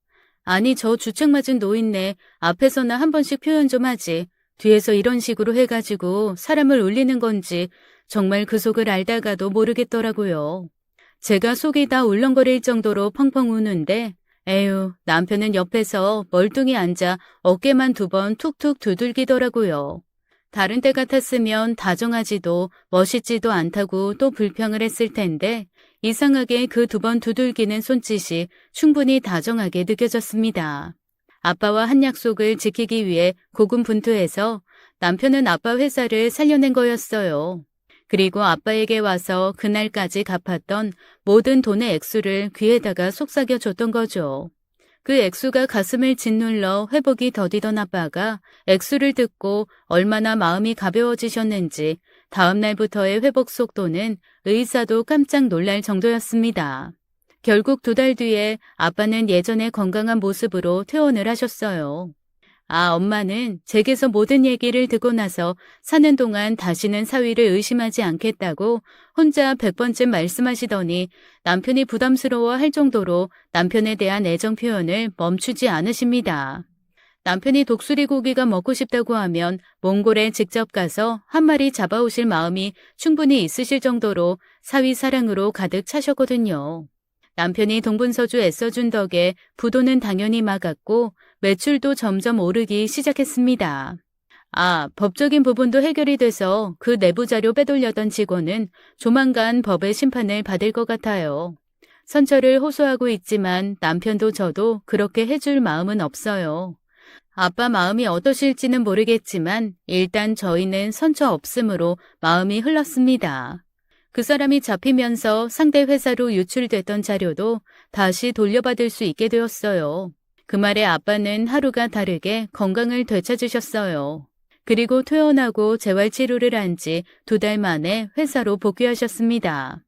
Speaker 1: 아니, 저 주책 맞은 노인네 앞에서나 한 번씩 표현 좀 하지. 뒤에서 이런 식으로 해가지고 사람을 울리는 건지 정말 그 속을 알다가도 모르겠더라고요. 제가 속이 다 울렁거릴 정도로 펑펑 우는데 에휴, 남편은 옆에서 멀뚱히 앉아 어깨만 2번 툭툭 두들기더라고요. 다른 때 같았으면 다정하지도 멋있지도 않다고 또 불평을 했을 텐데 이상하게 그 2번 두들기는 손짓이 충분히 다정하게 느껴졌습니다. 아빠와 한 약속을 지키기 위해 고군분투해서 남편은 아빠 회사를 살려낸 거였어요. 그리고 아빠에게 와서 그날까지 갚았던 모든 돈의 액수를 귀에다가 속삭여줬던 거죠. 그 액수가 가슴을 짓눌러 회복이 더디던 아빠가 액수를 듣고 얼마나 마음이 가벼워지셨는지 다음 날부터의 회복 속도는 의사도 깜짝 놀랄 정도였습니다. 결국 2달 뒤에 아빠는 예전의 건강한 모습으로 퇴원을 하셨어요. 엄마는 제게서 모든 얘기를 듣고 나서 사는 동안 다시는 사위를 의심하지 않겠다고 혼자 100번쯤 말씀하시더니 남편이 부담스러워할 정도로 남편에 대한 애정 표현을 멈추지 않으십니다. 남편이 독수리 고기가 먹고 싶다고 하면 몽골에 직접 가서 한 마리 잡아오실 마음이 충분히 있으실 정도로 사위 사랑으로 가득 차셨거든요. 남편이 동분서주 애써준 덕에 부도는 당연히 막았고 매출도 점점 오르기 시작했습니다. 법적인 부분도 해결이 돼서 그 내부 자료 빼돌려던 직원은 조만간 법의 심판을 받을 것 같아요. 선처를 호소하고 있지만 남편도 저도 그렇게 해줄 마음은 없어요. 아빠 마음이 어떠실지는 모르겠지만 일단 저희는 선처 없음으로 마음이 흘렀습니다. 그 사람이 잡히면서 상대 회사로 유출됐던 자료도 다시 돌려받을 수 있게 되었어요. 그 말에 아빠는 하루가 다르게 건강을 되찾으셨어요. 그리고 퇴원하고 재활치료를 한 지 2달 만에 회사로 복귀하셨습니다.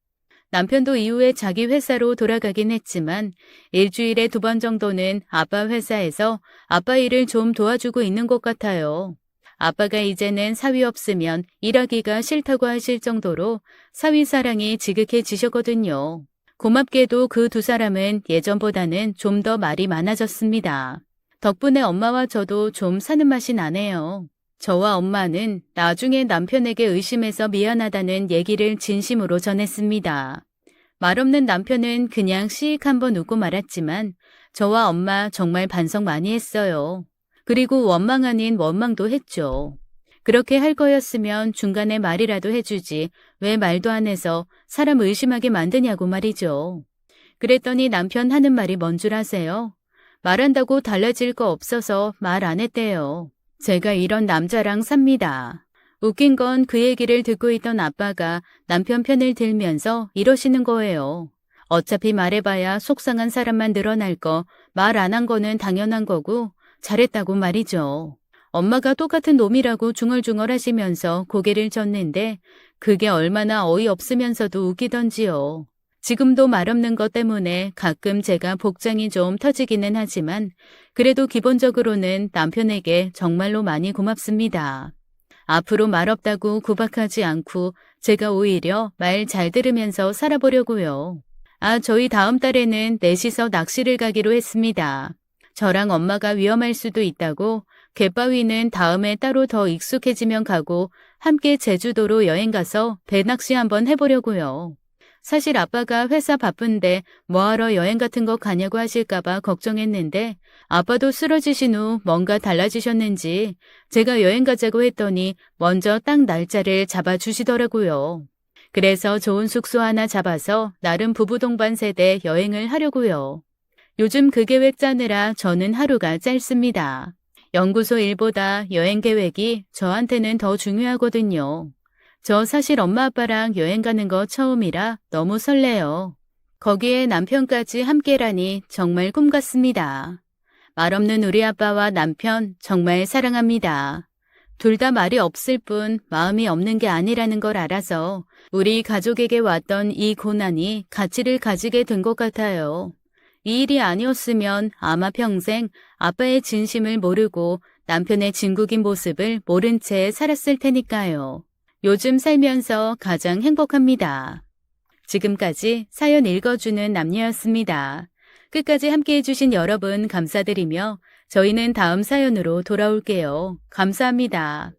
Speaker 1: 남편도 이후에 자기 회사로 돌아가긴 했지만 일주일에 2번 정도는 아빠 회사에서 아빠 일을 좀 도와주고 있는 것 같아요. 아빠가 이제는 사위 없으면 일하기가 싫다고 하실 정도로 사위 사랑이 지극해지셨거든요. 고맙게도 그 2사람은 예전보다는 좀 더 말이 많아졌습니다. 덕분에 엄마와 저도 좀 사는 맛이 나네요. 저와 엄마는 나중에 남편에게 의심해서 미안하다는 얘기를 진심으로 전했습니다. 말없는 남편은 그냥 씩 한번 웃고 말았지만 저와 엄마 정말 반성 많이 했어요. 그리고 원망 아닌 원망도 했죠. 그렇게 할 거였으면 중간에 말이라도 해주지 왜 말도 안 해서 사람 의심하게 만드냐고 말이죠. 그랬더니 남편 하는 말이 뭔 줄 아세요? 말한다고 달라질 거 없어서 말 안 했대요. 제가 이런 남자랑 삽니다. 웃긴 건 그 얘기를 듣고 있던 아빠가 남편 편을 들면서 이러시는 거예요. 어차피 말해봐야 속상한 사람만 늘어날 거, 말 안 한 거는 당연한 거고 잘했다고 말이죠. 엄마가 똑같은 놈이라고 중얼중얼 하시면서 고개를 젓는데 그게 얼마나 어이없으면서도 웃기던지요. 지금도 말없는 것 때문에 가끔 제가 복장이 좀 터지기는 하지만 그래도 기본적으로는 남편에게 정말로 많이 고맙습니다. 앞으로 말없다고 구박하지 않고 제가 오히려 말 잘 들으면서 살아보려고요. 저희 다음 달에는 넷이서 낚시를 가기로 했습니다. 저랑 엄마가 위험할 수도 있다고 갯바위는 다음에 따로 더 익숙해지면 가고 함께 제주도로 여행 가서 배낚시 한번 해보려고요. 사실 아빠가 회사 바쁜데 뭐하러 여행 같은 거 가냐고 하실까봐 걱정했는데 아빠도 쓰러지신 후 뭔가 달라지셨는지 제가 여행 가자고 했더니 먼저 딱 날짜를 잡아주시더라고요. 그래서 좋은 숙소 하나 잡아서 나름 부부 동반 세대 여행을 하려고요. 요즘 그 계획 짜느라 저는 하루가 짧습니다. 연구소 일보다 여행 계획이 저한테는 더 중요하거든요. 저 사실 엄마 아빠랑 여행 가는 거 처음이라 너무 설레요. 거기에 남편까지 함께라니 정말 꿈 같습니다. 말없는 우리 아빠와 남편 정말 사랑합니다. 둘 다 말이 없을 뿐 마음이 없는 게 아니라는 걸 알아서 우리 가족에게 왔던 이 고난이 가치를 가지게 된 것 같아요. 이 일이 아니었으면 아마 평생 아빠의 진심을 모르고 남편의 진국인 모습을 모른 채 살았을 테니까요. 요즘 살면서 가장 행복합니다. 지금까지 사연 읽어주는 남녀였습니다. 끝까지 함께 해주신 여러분 감사드리며 저희는 다음 사연으로 돌아올게요. 감사합니다.